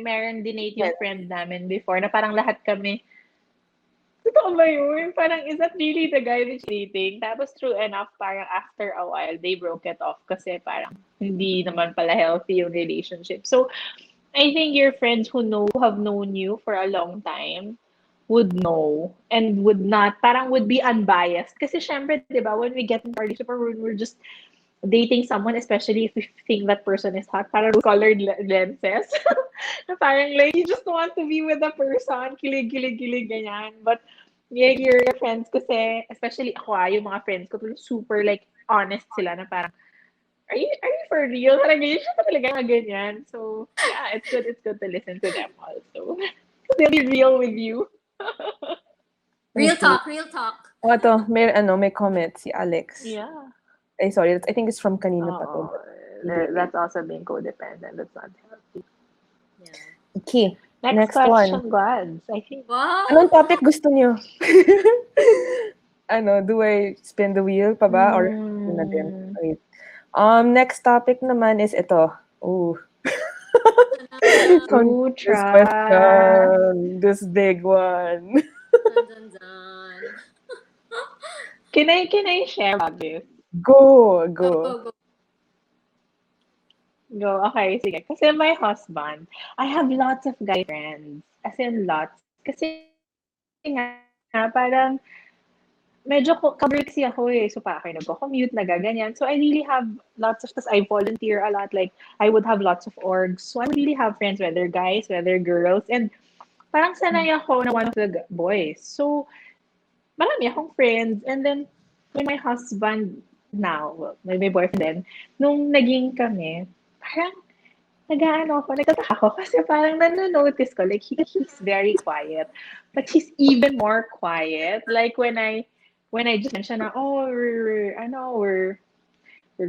meron dinate that. yung friend namin before na parang lahat kami, totoo ba yun? Parang, is that really the guy that she's dating? Tapos true enough, parang after a while, they broke it off kasi parang hindi naman pala healthy yung relationship. So, I think your friends who have known you for a long time would know and would not, parang would be unbiased. Kasi syempre, di ba, when we get into our relationship or when we're just dating someone, especially if we think that person is hot, parang colored lenses. Na parang like, you just want to be with the person, kilig, kilig, kilig, ganyan. But your friends kasi, especially ako yung mga friends ko, super like honest sila na parang, are you for real? Parang ganyan siya talaga mga ganyan. So, yeah, it's good to listen to them also. They'll be real with you. Real Okay. talk, real talk. Oh, ito, may comment si Alex. Yeah. Ay, sorry, I think it's from kanina pa to. Oo. But hindi. That's also being codependent. That's not healthy. Yeah. Okay, Next next one. question, Gwads. I think. Anong Wow. topic gusto niyo? Ano, do I spin the wheel pa ba? Or yun na din? Mm, Wait. Next topic naman is ito. Ooh. This Sutra. question. This big one. Dun, dun, dun. Can I share about this? Go, Go, go. go, go. Go. Okay, sige. Kasi my husband, I have lots of guy friends. As in lots. Kasi nga, parang medyo cover kasi ako eh. So parang ako nagko-commute, nagaganyan. So I really have lots of, tas I volunteer a lot. Like, I would have lots of orgs. So I would really have friends, whether guys, whether girls. And parang sanay ako na one of the boys. So, marami akong friends. And then, when my husband now, well, may boyfriend din, nung naging kami, parang nag-aano ako, nagtataka ako kasi parang nanonotice ko, like, he's very quiet. But he's even more quiet. Like, when I just mention na, oh, we're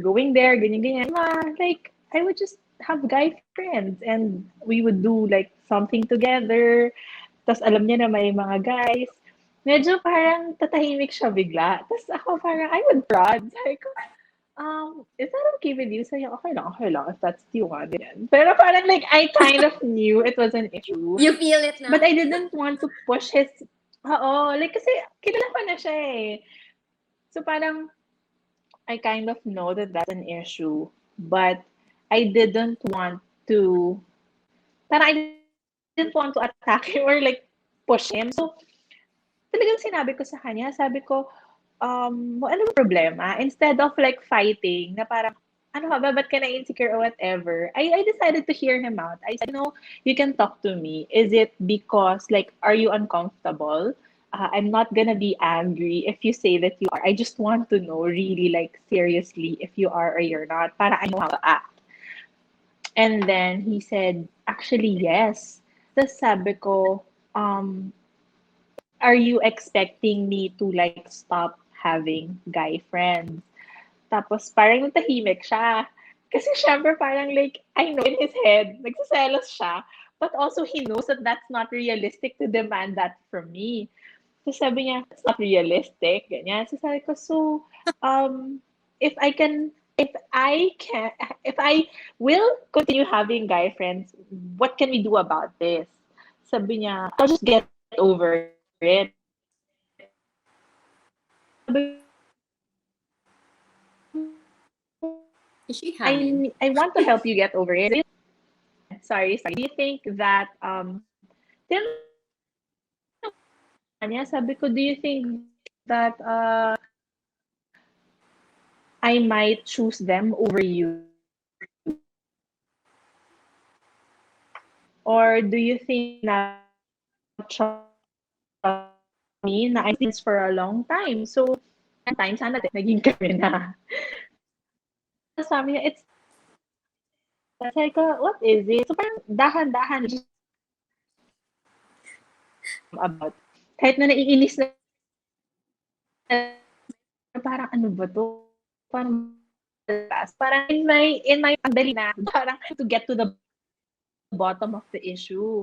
going there, ganyan, ganyan. Like, I would just have guy friends and we would do like something together. Tapos alam niya na may mga guys. Medyo parang tatahimik siya bigla. Tapos ako parang, I would prod. Sabi ko, is that okay with you? Sabi niya, okay lang, if that's the one, ganyan. Pero parang like, I kind of knew it was an issue. You feel it na? But I didn't want to push his, like, kasi kilala ko na siya eh. So parang, I kind of know that that's an issue, but I didn't want to, parang I didn't want to attack him or like push him. So, talagang sinabi ko sa kanya, sabi ko, ano ba problema? Instead of like fighting, na parang, ano ka ba, ba't ka na insecure or whatever, I decided to hear him out. I said, you can talk to me. Is it because, like, are you uncomfortable? I'm not gonna be angry if you say that you are. I just want to know really, like, seriously, if you are or you're not, para I know how to act. And then he said, actually, yes. Tapos sabi ko, are you expecting me to like stop having guy friends? Tapos parang natahimik siya. Kasi syempre parang like, I know in his head, nagsiselos siya. But also he knows that that's not realistic to demand that from me. So sabi niya, it's not realistic. Ganyan. So sabi ko, so, if I will continue having guy friends, what can we do about this? Sabi niya, I'll just get over it. Is she having? I want to help you get over it. Sorry. Do you think that niya, sabi ko, do you think that I might choose them over you? Or do you think na trust me na I this for a long time? So, time sana naging kami na. Sabi niya, it's sabi ko, what is it? So parang dahan-dahan just about. Kahit na naiinis na parang ano ba to? Parang in my ang dali na parang to get to the bottom of the issue.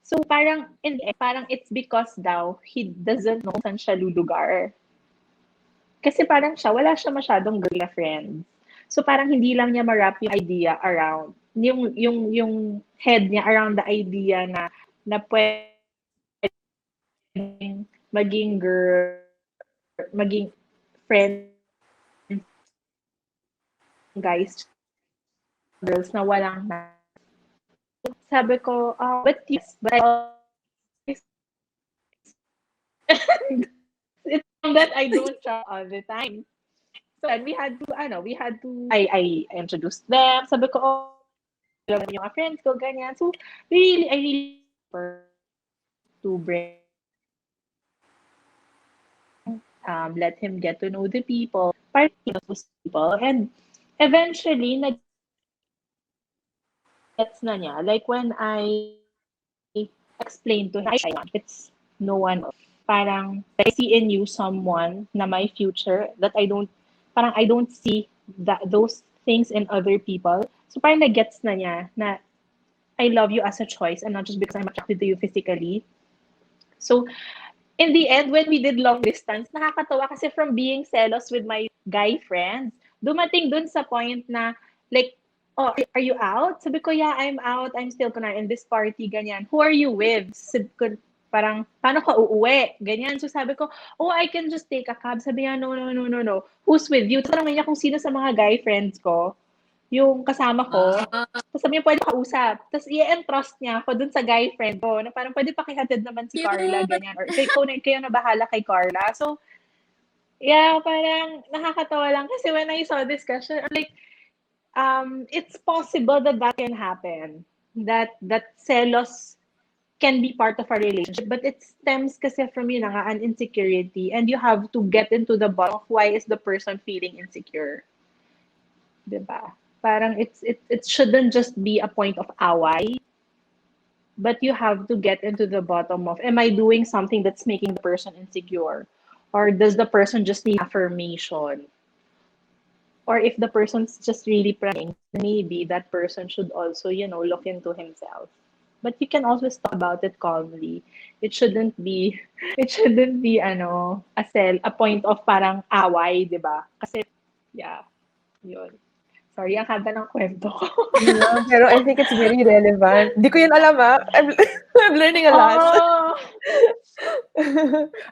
So parang parang it's because daw he doesn't know saan siya lulugar. Kasi parang wala siya masyadong girlfriend. So parang hindi lang niya ma-wrap yung idea around yung head niya around the idea na pwedeng maging girl, maging friend guys, girls na walang sabi ko, but yes, but I always it's that I don't try all the time. So and we had to I introduced them. Sabi ko, yung mga friends ko, ganyan. So really, I really to bring let him get to know the people, part of those people, and eventually gets na niya. Like when I explained to him, it's no one else. Parang I see in you someone na my future that I don't see those things in other people. So parang na-gets na niya na I love you as a choice and not just because I'm attracted to you physically. So in the end, when we did long distance, nakakatawa kasi from being jealous with my guy friends, dumating dun sa point na, like, oh, are you out? Sabi ko, yeah, I'm out. I'm still in this party, ganyan. Who are you with? Sabi ko, parang, paano ka uuwi? Ganyan. So sabi ko, oh, I can just take a cab. Sabi niya, no. Who's with you? Tapos tanongin niya kung sino sa mga guy friends ko yung kasama ko. Tapos sabi niya, pwede makausap. Tapos i-entrust niya ako dun sa guy friend ko na parang pwede pakihatid naman si Carla, ganyan. Or kayo na bahala kay Carla. So, yeah, parang nakakatawa lang. Kasi when I saw this question, I'm like, it's possible that can happen. That selos can be part of a relationship. But it stems kasi from yun nga, an insecurity. And you have to get into the bottom of why is the person feeling insecure. Diba? Parang it shouldn't just be a point of away, but you have to get into the bottom of, am I doing something that's making the person insecure? Or does the person just need affirmation? Or if the person's just really praying, maybe that person should also, look into himself. But you can always talk about it calmly. It shouldn't be a point of parang away, diba? Kasi, yeah. Yun. Sorry, ang haba ng kwento ko. Yeah, pero I think it's very relevant. Di ko yun alam, I'm learning a lot. Oo.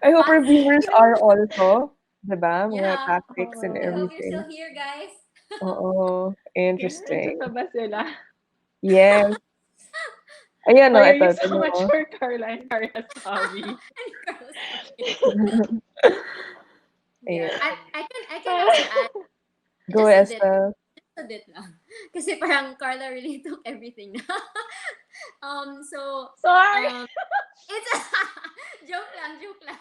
I hope our viewers are also, diba? Mga Yeah. tactics and I hope you're everything. still here, guys. Oo, interesting. Nandiyan na ba sila? Yes. Ayan, no, Why are ito, you so ito, much no. for Carla and Carla's hobby? And Carlos, sorry. Yeah. Ayan. I can also add Go, just a bit. Estelle. Just a bit lang. Kasi parang Carla really took everything na. So, Sorry! it's joke lang, joke lang.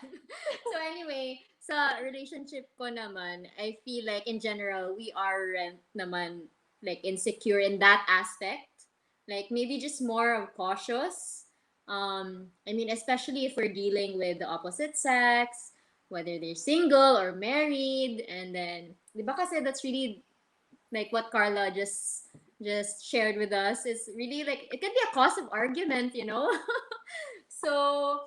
So anyway, sa relationship ko naman, I feel like in general, we aren't naman like insecure in that aspect. Like maybe just more of cautious. I mean, especially if we're dealing with the opposite sex, whether they're single or married, and then, di ba kasi that's really like what Carla just shared with us is really like it can be a cause of argument, you know. So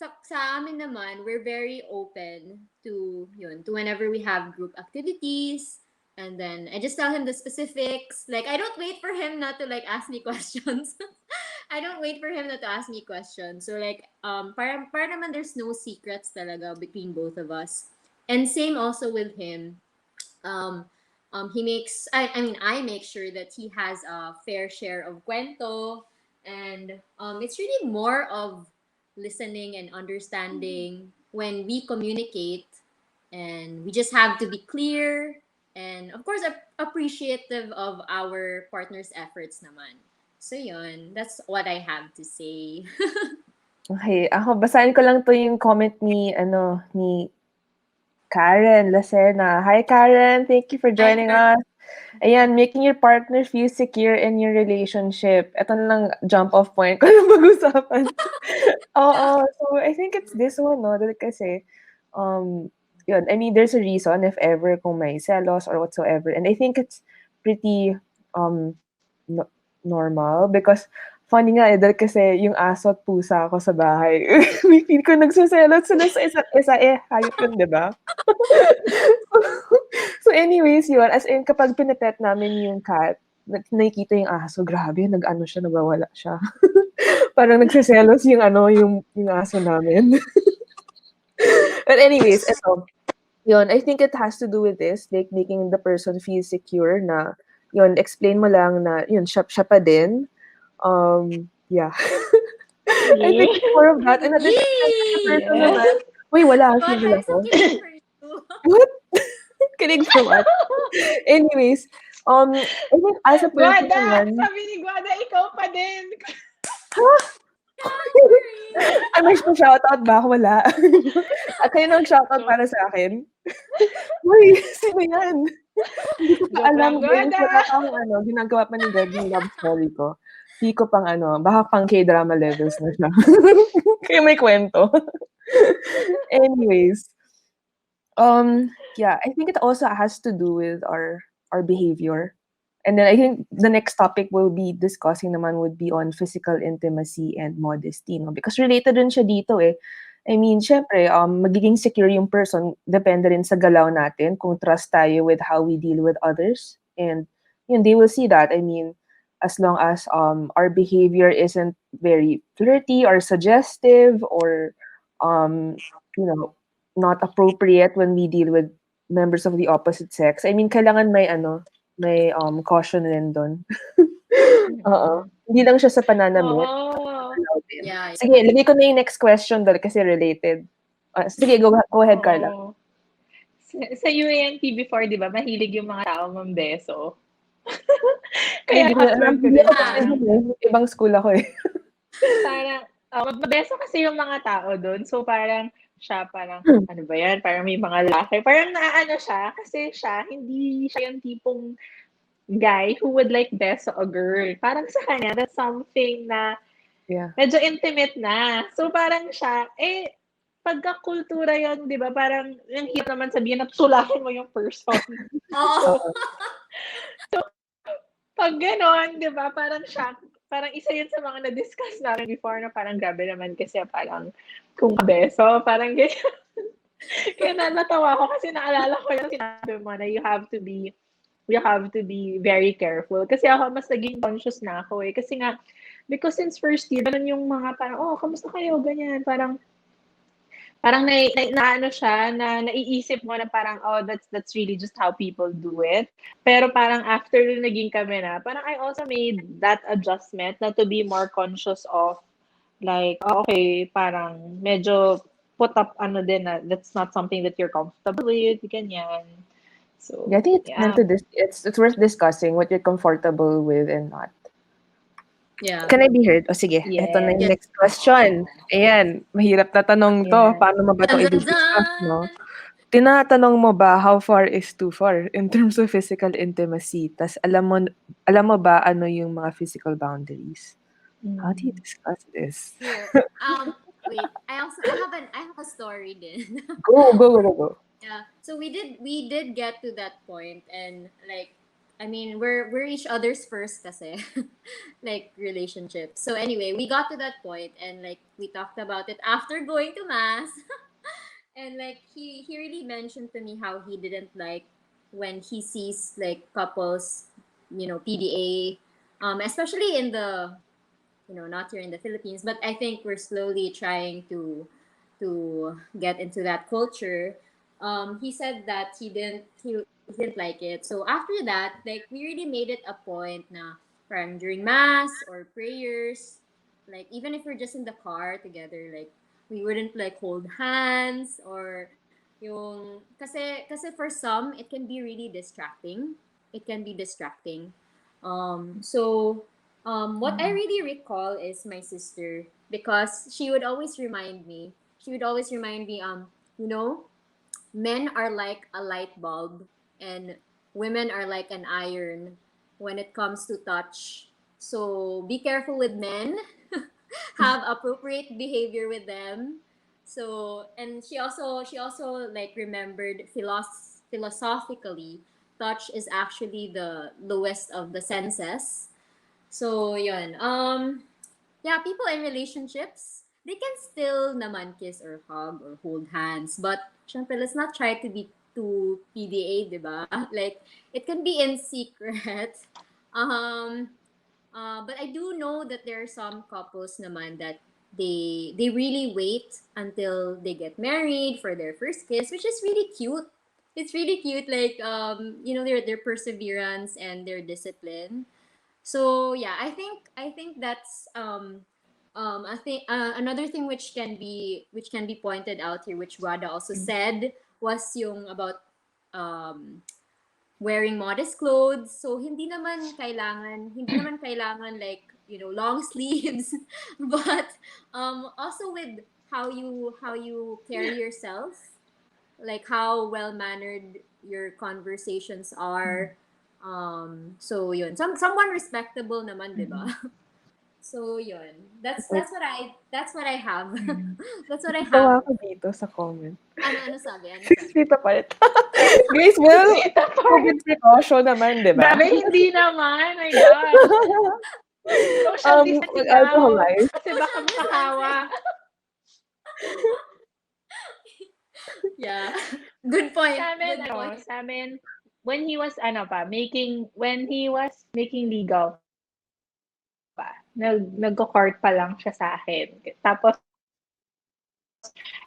sa amin naman, we're very open to yun, to whenever we have group activities. And then I just tell him the specifics. Like I don't wait for him not to like ask me questions. I don't wait for him not to ask me questions. So like para naman there's no secrets talaga between both of us. And same also with him. Um he makes I mean I make sure that he has a fair share of cuento, and it's really more of listening and understanding when we communicate, and we just have to be clear and of course appreciative of our partner's efforts naman. So yun, that's what I have to say. Okay, ako basahin ko lang 'to yung comment ni ni Karen Lacerna. Hi, Karen. Thank you for joining us. Ayan, making your partner feel secure in your relationship. Ito na lang jump off point ko na pag-usapan. Oo. So, I think it's this one, no? Dahil kasi, yun, I mean, there's a reason if ever kung may selos or whatsoever. And I think it's pretty um normal because funny nga dahil kasi yung aso at pusa ako sa bahay. May feel ko nagseselos sila sa isa't isa, hayop yun, 'di ba? So anyways, yun, as in kapag pinepet namin yung cat, nakikita yung aso, grabe, nag-ano siya, nawawala siya. Parang nagseselos yung aso namin. But anyways, ito, yun, I think it has to do with this, like making the person feel secure na, yun, explain mo lang na, yun, siya pa din. Yeah. I think it's more of that. And at the same time, as a person Yay! naman, uy, wala, God, civil I'm ako. so kidding for you. What? Kinig for what? Anyways, I think as a person Guada! naman, Sabi ni Guada, ikaw pa din! Sorry. may shoutout ba? Wala. Kayo nag-shoutout para sa akin? Uy, sino yan? Hindi ko pa Joke alam, lang, guys. Guada! Wala pa akong ginagawa pa ni God yung love story ko. Di ko pang baka pang K-drama levels na siya. Kaya may kwento. Anyways, yeah, I think it also has to do with our behavior. And then I think the next topic we'll be discussing naman would be on physical intimacy and modesty, no? Because related din siya dito eh. I mean, syempre, magiging secure yung person, depende rin sa galaw natin, kung trust tayo with how we deal with others. And yun, they will see that. I mean, as long as our behavior isn't very flirty or suggestive or you know, not appropriate when we deal with members of the opposite sex. I mean, kailangan may caution rin dun. Oo. Hindi lang siya sa pananamit. Oo. Din. Yeah. Sige, lagay ko na yung next question dahil kasi related. Sige, go ahead, Carla. Oo. Sa UANT before, di ba, mahilig yung mga tao mambeso. Kaya Hindi ko alam. husband ko Hindi din ako parang, ibang school ako eh. parang, mabeso kasi yung mga tao doon. So parang, siya parang, ano ba yan? Parang may mga lalaki. Parang naaano siya, kasi siya, hindi siya yung tipong guy who would like beso a girl. Parang sa kanya, that's something na Yeah. medyo intimate na. So parang siya, pagkakultura yun, di ba? Parang, yung hirap naman sabihin na tulakin mo yung person. Oo. Pag gano'n, di ba? Parang siya, parang isa yun sa mga na-discuss namin before na parang grabe naman kasi parang kung beso, parang ganyan. Kaya natawa ako kasi naalala ko yung sinabi mo na you have to be very careful. Kasi ako, mas naging conscious na ako eh. Kasi nga, because since first year, ganun yung mga parang, oh, kamusta kayo? Ganyan. Parang ano siya, na naiisip mo na parang, oh, that's really just how people do it. Pero parang after nung naging kami na, parang I also made that adjustment na to be more conscious of, like, oh, okay, parang medyo put up ano din na that's not something that you're comfortable with, ganyan. So, Yeah, I think it's meant yeah. to it's worth discussing what you're comfortable with and not. Yeah. Can I be heard? O sige, eto na yung Yes. next question. Ayan, mahirap na tanong to. Yes. Paano mo ba ito Dun, dun, i-discuss, no? dun! Tinatanong mo ba how far is too far in terms of physical intimacy? Tas alam mo ba ano yung mga physical boundaries? How do you discuss this? Here. Wait. I have a story din. Go. Yeah. So we did get to that point, and like, I mean, we're each other's first kasi like relationship. So anyway, we got to that point, and like we talked about it after going to mass. And like he really mentioned to me how he didn't like when he sees like couples, PDA, especially in the, not here in the Philippines, but I think we're slowly trying to get into that culture. He said that he didn't like it. So after that, like we really made it a point na parang during mass or prayers, like even if we're just in the car together, like we wouldn't like hold hands or yung kasi for some it can be really distracting. It can be distracting. What I really recall is my sister, because she would always remind me, you know, men are like a light bulb and women are like an iron when it comes to touch. So be careful with men. Have appropriate behavior with them. So, and she also like remembered philosophically, touch is actually the lowest of the senses. So, yun. Yeah, people in relationships, they can still naman kiss or hug or hold hands. But, syempre, let's not try to be too PDA, di ba? Like, it can be in secret. Um, but I do know that there are some couples naman that they really wait until they get married for their first kiss, which is really cute. It's really cute, like their perseverance and their discipline. So yeah, I think that's I think another thing which can be pointed out here, which Wada also said, was yung about um wearing modest clothes. So hindi naman kailangan like, long sleeves, but also with how you carry yourself, like how well mannered your conversations are. So yun, someone respectable naman, 'di ba? So yun. That's what I have. That's what I have. Tawa ako dito sa comment. Ano sabi? Ano sabi? Sweet part. Grace, well, Sweet part. COVID precaution naman, di ba? Grabe, hindi naman. My gosh. Social distancing daw. Alcoholized. Kasi baka makahawa. Yeah. Good point. Sa amin, when he was making legal pa, nagko-court pa lang siya sa akin. Tapos,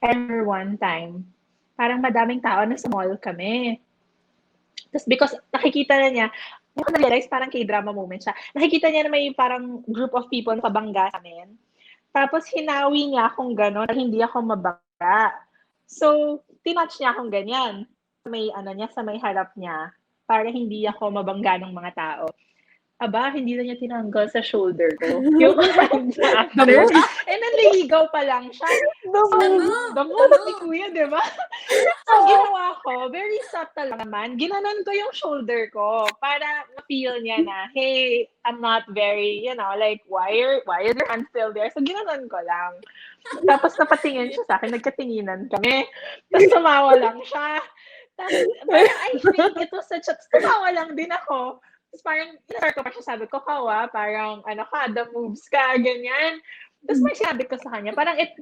I remember one time, parang madaming tao na sa mall kami. Tapos because nakikita na niya, hindi ko na-realize parang K-drama moment siya. Nakikita niya na may parang group of people na pabangga sa amin. Tapos hinawi niya akong gano'n na hindi ako mabangga. So, tinouch niya akong ganyan. Sa may harap niya para hindi ako mabangga ng mga tao. Aba, hindi na niya tinanggal sa shoulder ko. Yung hand na after. Eh, nanligaw pa lang siya. The move ni Kuya, di ba? So, ginawa ko, very subtle naman. Ginanon ko yung shoulder ko para ma-feel niya na, hey, I'm not very, like, why are your hands still there? So, ginanon ko lang. Tapos napatingin siya sa akin, nagkatinginan kami. Tapos tumawa lang siya. Tapos, parang I think it was tumawa lang din ako. Tapos parang, ko pa siya, sabi ko, Kawa, parang, the moves ka, ganyan. Tapos may sinabi ko sa kanya, parang it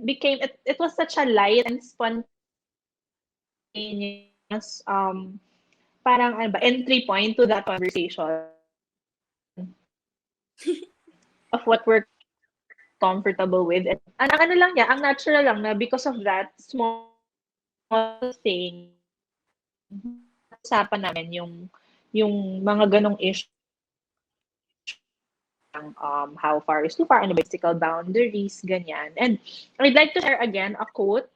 was such a light and spontaneous spontaneous, parang ano ba, entry point to that conversation of what we're comfortable with. And ang ano lang niya, ang natural lang na because of that small thing, usapan namin yung mga ganong issue, how far is too far, ano ba physical boundaries, ganyan. And I'd like to share again a quote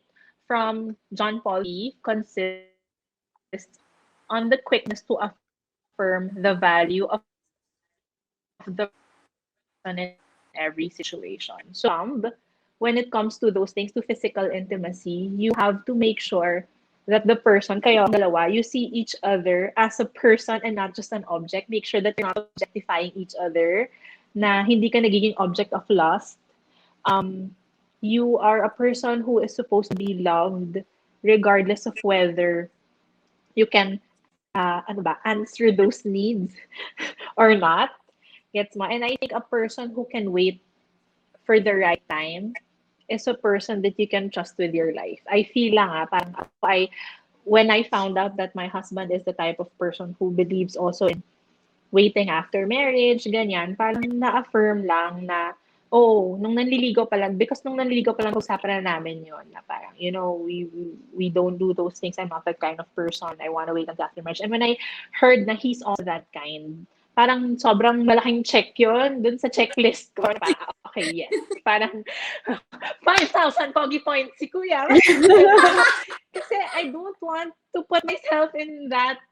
from John Paul II consists on the quickness to affirm the value of the person in every situation. So, when it comes to those things, to physical intimacy, you have to make sure that the person, kayo dalawa, you see each other as a person and not just an object. Make sure that you're not objectifying each other, na hindi ka nagiging object of lust. You are a person who is supposed to be loved regardless of whether you can answer those needs or not. Gets mo? And I think a person who can wait for the right time is a person that you can trust with your life. I feel lang parang when I found out that my husband is the type of person who believes also in waiting after marriage, ganyan, parang na-affirm lang na, oh, nung nanliligaw pa lang, because nung nanliligaw pa lang, usapan na namin yon na parang, we don't do those things. I'm not that kind of person. I want to wait until after marriage. And when I heard na he's also that kind, parang sobrang malaking check yon dun sa checklist ko. Parang, okay, yes. Parang 5,000 pogi points si Kuya. Kasi I don't want to put myself in that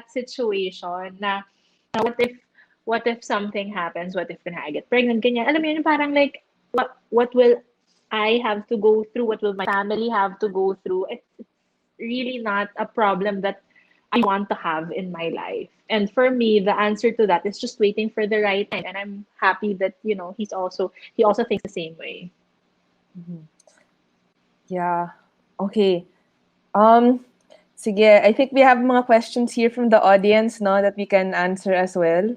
situation na what if something happens, what if I get pregnant, ganyan. Alam mo yun, parang like what will I have to go through, what will my family have to go through. It's really not a problem that I want to have in my life. And for me, the answer to that is just waiting for the right time. And I'm happy that he also thinks the same way. Yeah. Okay. Sige, I think we have mga questions here from the audience, no, that we can answer as well.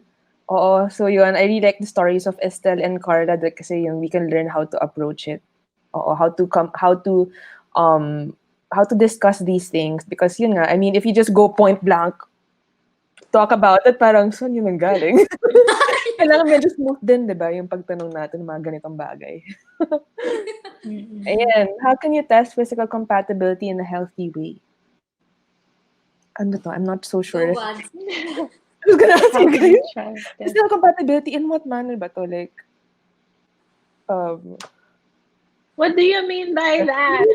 Oo, so yun, I really like the stories of Estelle and Carla kasi yun, we can learn how to approach it. Oo, how to discuss these things because yun nga, I mean, if you just go point blank, talk about it, parang saan yun nanggaling? Kailangan medyo smooth din, di ba, yung pagtanong natin ng mga ganitong bagay. Ayan, how can you test physical compatibility in a healthy way? Ano to? I'm not so sure. Go on. I was gonna ask you guys. Physical compatibility in what manner ba to? Like, what do you mean by that?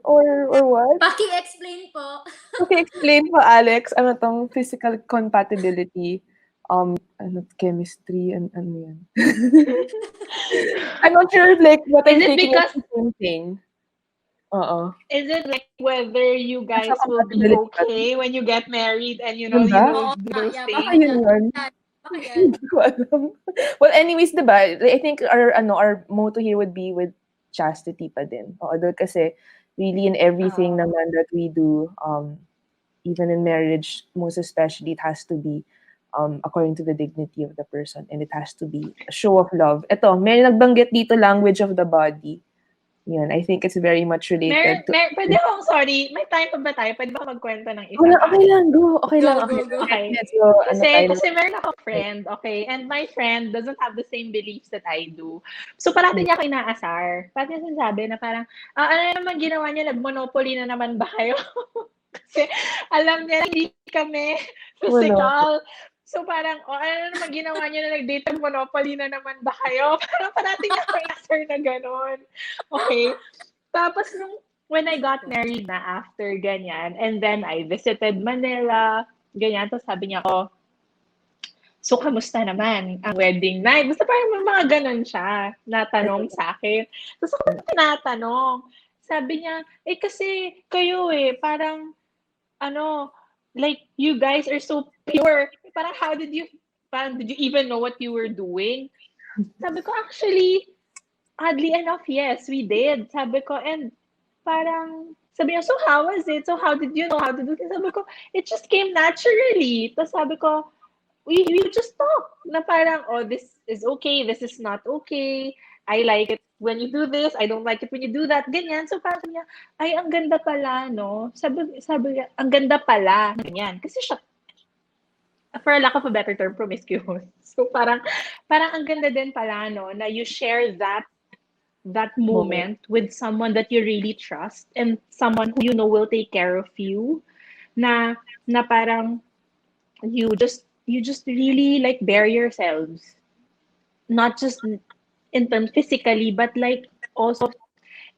Or what? Paki-explain po. Okay, explain po, Alex. Ano tong physical compatibility? Chemistry and ano yan? I'm not sure like what I'm thinking is the same thing. Is it like whether you guys will be okay when you get married and you will do those things? Baka yun. Hindi ko alam. Well, anyways, diba? I think our motto here would be with chastity pa din. Although kasi really in everything naman that we do, even in marriage, most especially, it has to be according to the dignity of the person and it has to be a show of love. Ito, may nagbanggit dito language of the body. Yun, I think it's very much related to... Pwede akong, sorry, may time pa ba tayo? Pwede ba magkwento ng isa? Okay lang, go. Okay lang. Go. Okay. So, Kasi meron akong friend, okay? And my friend doesn't have the same beliefs that I do. So, parati niya ako inaasar. Parati niya sinasabi na parang, ano naman ginawa niya? Nag-monopoly na naman ba kayo? Kasi alam niya na hindi kami physical. So parang, ano naman ginawa niyo na nag-date ng Monopoly na naman ba kayo? Parang parating niya ako answer na gano'n. Okay. Tapos when I got married na after ganyan, and then I visited Manila, ganyan, tapos sabi niya ako, so kamusta naman ang wedding night? Basta parang may mga gano'n siya na tanong sa akin. Tapos ako tinatanong. Sabi niya, kasi kayo parang, like, you guys are so pure. Parang did you even know what you were doing? Sabi ko, actually, oddly enough, yes, we did. Sabi ko, and parang, sabi niya, so how was it? So how did you know how to do it? Sabi ko, it just came naturally. Tapos sabi ko, we just talk na parang, this is okay, this is not okay. I like it when you do this, I don't like it when you do that, ganyan. So parang niya, ay, ang ganda pala, no? Sabi niya, ang ganda pala, ganyan. Kasi siya, for a lack of a better term, promiscuous. So parang ang ganda din pala, no, na you share that Moment. moment with someone that you really trust and someone who you know will take care of you, na parang you just really like bear yourselves, not just in terms physically, but like also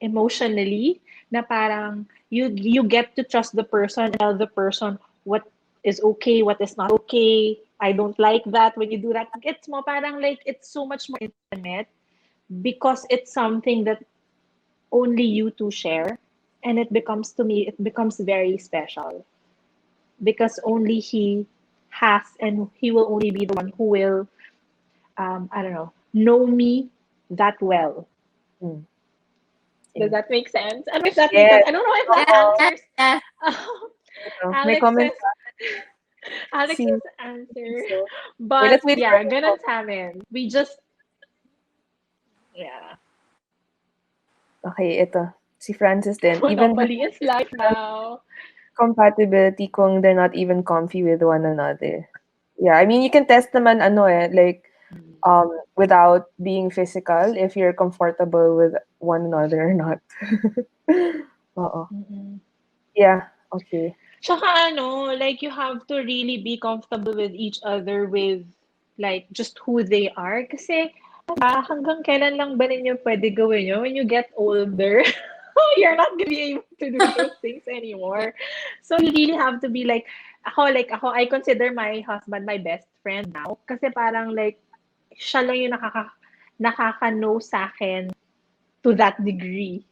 emotionally, na parang you get to trust the person and tell the person what is okay, what is not okay. I don't like that when you do that. It's more parang like it's so much more intimate because it's something that only you two share, and it becomes, to me, it becomes very special because only he has, and he will only be the one who will, I don't know me that well. Mm. Does that make sense? I don't know if that makes Yes. sense. I don't know if that Oo. answers Yeah. May comment Alex's ka? Si Alex's answer. so, wait, But let's wait for yeah, the ganun comment. sa amin. We just, yeah. Okay, ito. Si Francis din. Even the Monopoly is life now. compatibility kung they're not even comfy with one another. Yeah, I mean, you can test naman like without being physical if you're comfortable with one another or not. Oo. Mm-mm. Yeah, okay. Tsaka like you have to really be comfortable with each other with like just who they are. Kasi hanggang kailan lang ba ninyo pwede gawin yun when you get older? You're not gonna be able to do those things Yeah. anymore. So you really have to be like ako, I consider my husband my best friend now. Kasi parang like, siya lang yung nakaka-know sa akin to that degree.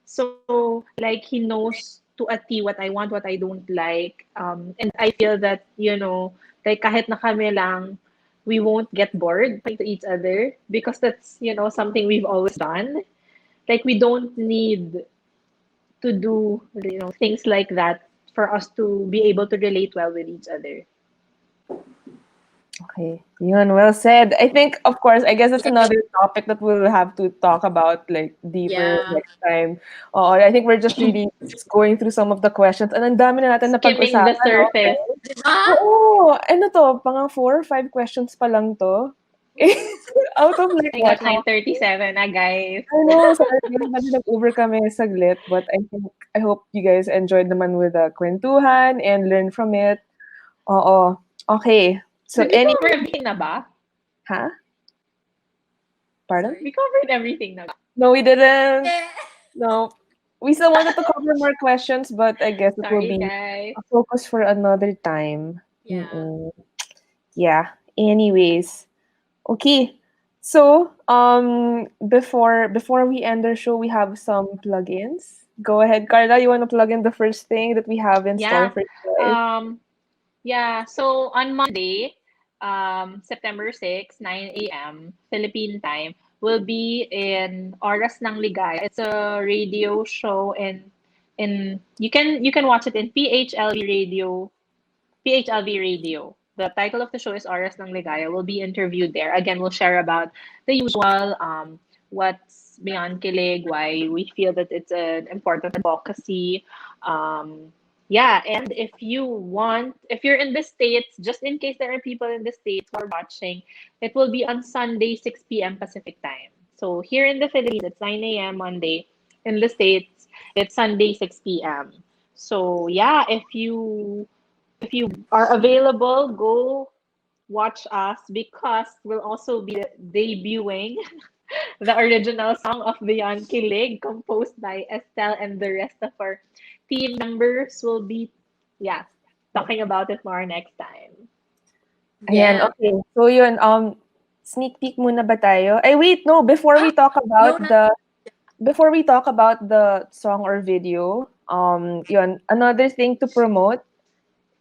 So, like, he knows to a T what I want, what I don't like. And I feel that, like, kahit na kami lang, we won't get bored to each other because that's, something we've always done. Like, we don't need to do, things like that for us to be able to relate well with each other. Okay. Yun, well said. I think, of course, I guess that's another topic that we'll have to talk about like deeper Yeah. next time. I think we're just really just going through some of the questions and ang dami na natin na Skimming the pag-usapan, surface. okay? Diba? Oo, ano to, mga 4 or 5 questions pa lang to. Out of like I what, got how 9:37 na, guys. I know, sorry, medyo nag-over kami saglit, but I hope you guys enjoyed naman with the kwentuhan and learn from it. Oo. Okay. So Did we cover everything na ba? huh? Pardon? We Sorry. covered everything na ba? No, we didn't. Eh. No. We still wanted to cover more questions, but I guess it will Sorry, be guys. a focus for another time. Yeah. Yeah. Anyways, okay. So, before we end our show, we have some plugins. Go ahead, Carla. You want to plug in the first thing that we have in store Yeah. for you guys? Yeah. So on Monday, September 6, 9 a.m. Philippine time, will be in Oras ng Ligaya. It's a radio show, and you can watch it in PHLV Radio. The title of the show is Oras ng Ligaya. We'll be interviewed there. Again, we'll share about the usual, what's Beyond Kilig, why we feel that it's an important advocacy. Yeah, and if you're in the States, just in case there are people in the States who are watching, it will be on Sunday, 6 p.m. Pacific time. So here in the Philippines, it's 9 a.m. Monday. In the States, it's Sunday, 6 p.m. So yeah, if you are available, go watch us because we'll also be debuting the original song of Beyond Kilig, composed by Estelle, and the rest of our team members will be, yeah, talking about it more next time. Ayan, Yeah. okay. So yun, sneak peek muna ba tayo? Ay, wait, no. Ah, no, not Before we talk about the song or video, yun, another thing to promote,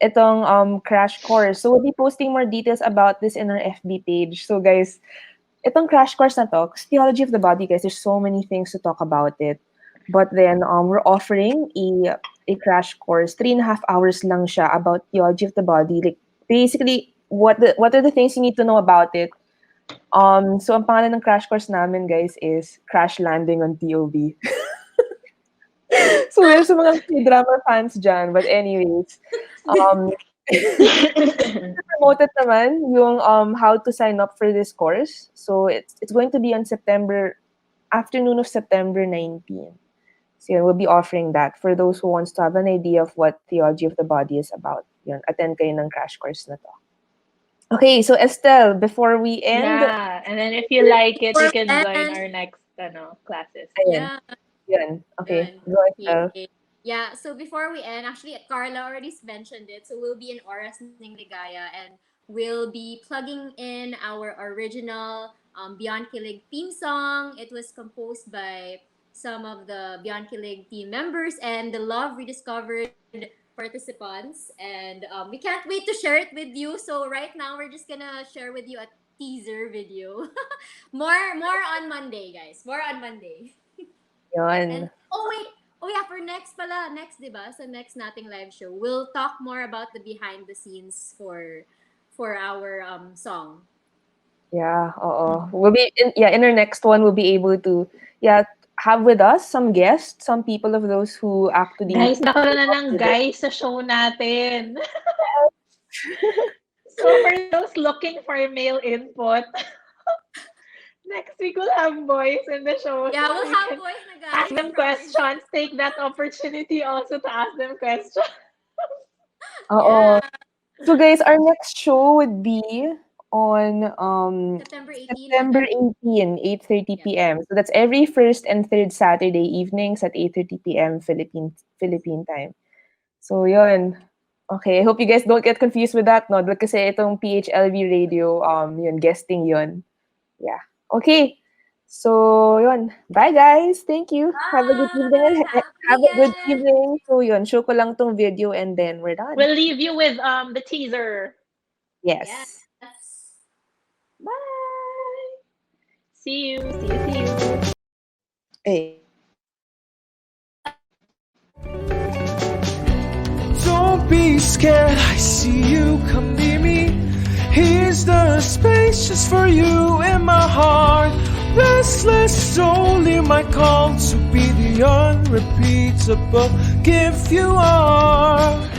itong crash course. So we'll be posting more details about this in our FB page. So guys, itong crash course na to, 'cause Theology of the Body, guys, there's so many things to talk about it. But then we're offering a crash course, 3.5 hours lang siya about Theology of the Body. Like basically what are the things you need to know about it So ang pangalan ng crash course namin, guys, is Crash Landing on TOBe. So we're sa mga K-drama fans dyan. But anyways, um, promoted naman yung how to sign up for this course. So it's going to be on afternoon of September 19. So yun, we'll be offering that for those who wants to have an idea of what Theology of the Body is about. Yun, attend kayo ng crash course na to. Okay, so Estelle, before we end, Yeah, and then if you like it, you can join And- our next classes. ayan, Yeah. yun. Okay, Yun. go Estelle. Yeah, so before we end, actually, Carla already mentioned it. So we'll be in Oras ng Ligaya and we'll be plugging in our original Beyond Kilig theme song. It was composed by some of the Beyond Kilig team members and the Love Rediscovered participants. And we can't wait to share it with you. So right now, we're just gonna share with you a teaser video. more on Monday, guys. More on Monday. Yun. And oh yeah, for next, 'di ba? Sa next nating live show, we'll talk more about the behind the scenes for our song. Yeah, oo. We'll be in our next one we'll be able to have with us some guests, some people of those who actually Guys, nakaroon na ng guys sa show natin. So for those looking for male input, next week we'll have boys in the show. Yeah, so we'll you have can boys na guys. ask them questions. Take that opportunity also to ask them questions. Oo. Yeah, So guys, our next show would be on September 18. September 18, 8:30 p.m. So that's every first and third Saturday evenings at 8:30 p.m. Philippine time. So yun. Okay, I hope you guys don't get confused with that, no? Kasi itong PHLV radio, yun, guesting yun. Yeah. Okay. So, yun. Bye, guys. Thank you. Have a good evening. Have a good evening. So, yun. Show ko lang tong video and then we're done. We'll leave you with the teaser. Yes. Yes. Bye. See you. See you. Hey. Don't be scared, I see you, come near me. Here's the space just for you in my heart. Restless soul, hear my call to be the unrepeatable gift you are.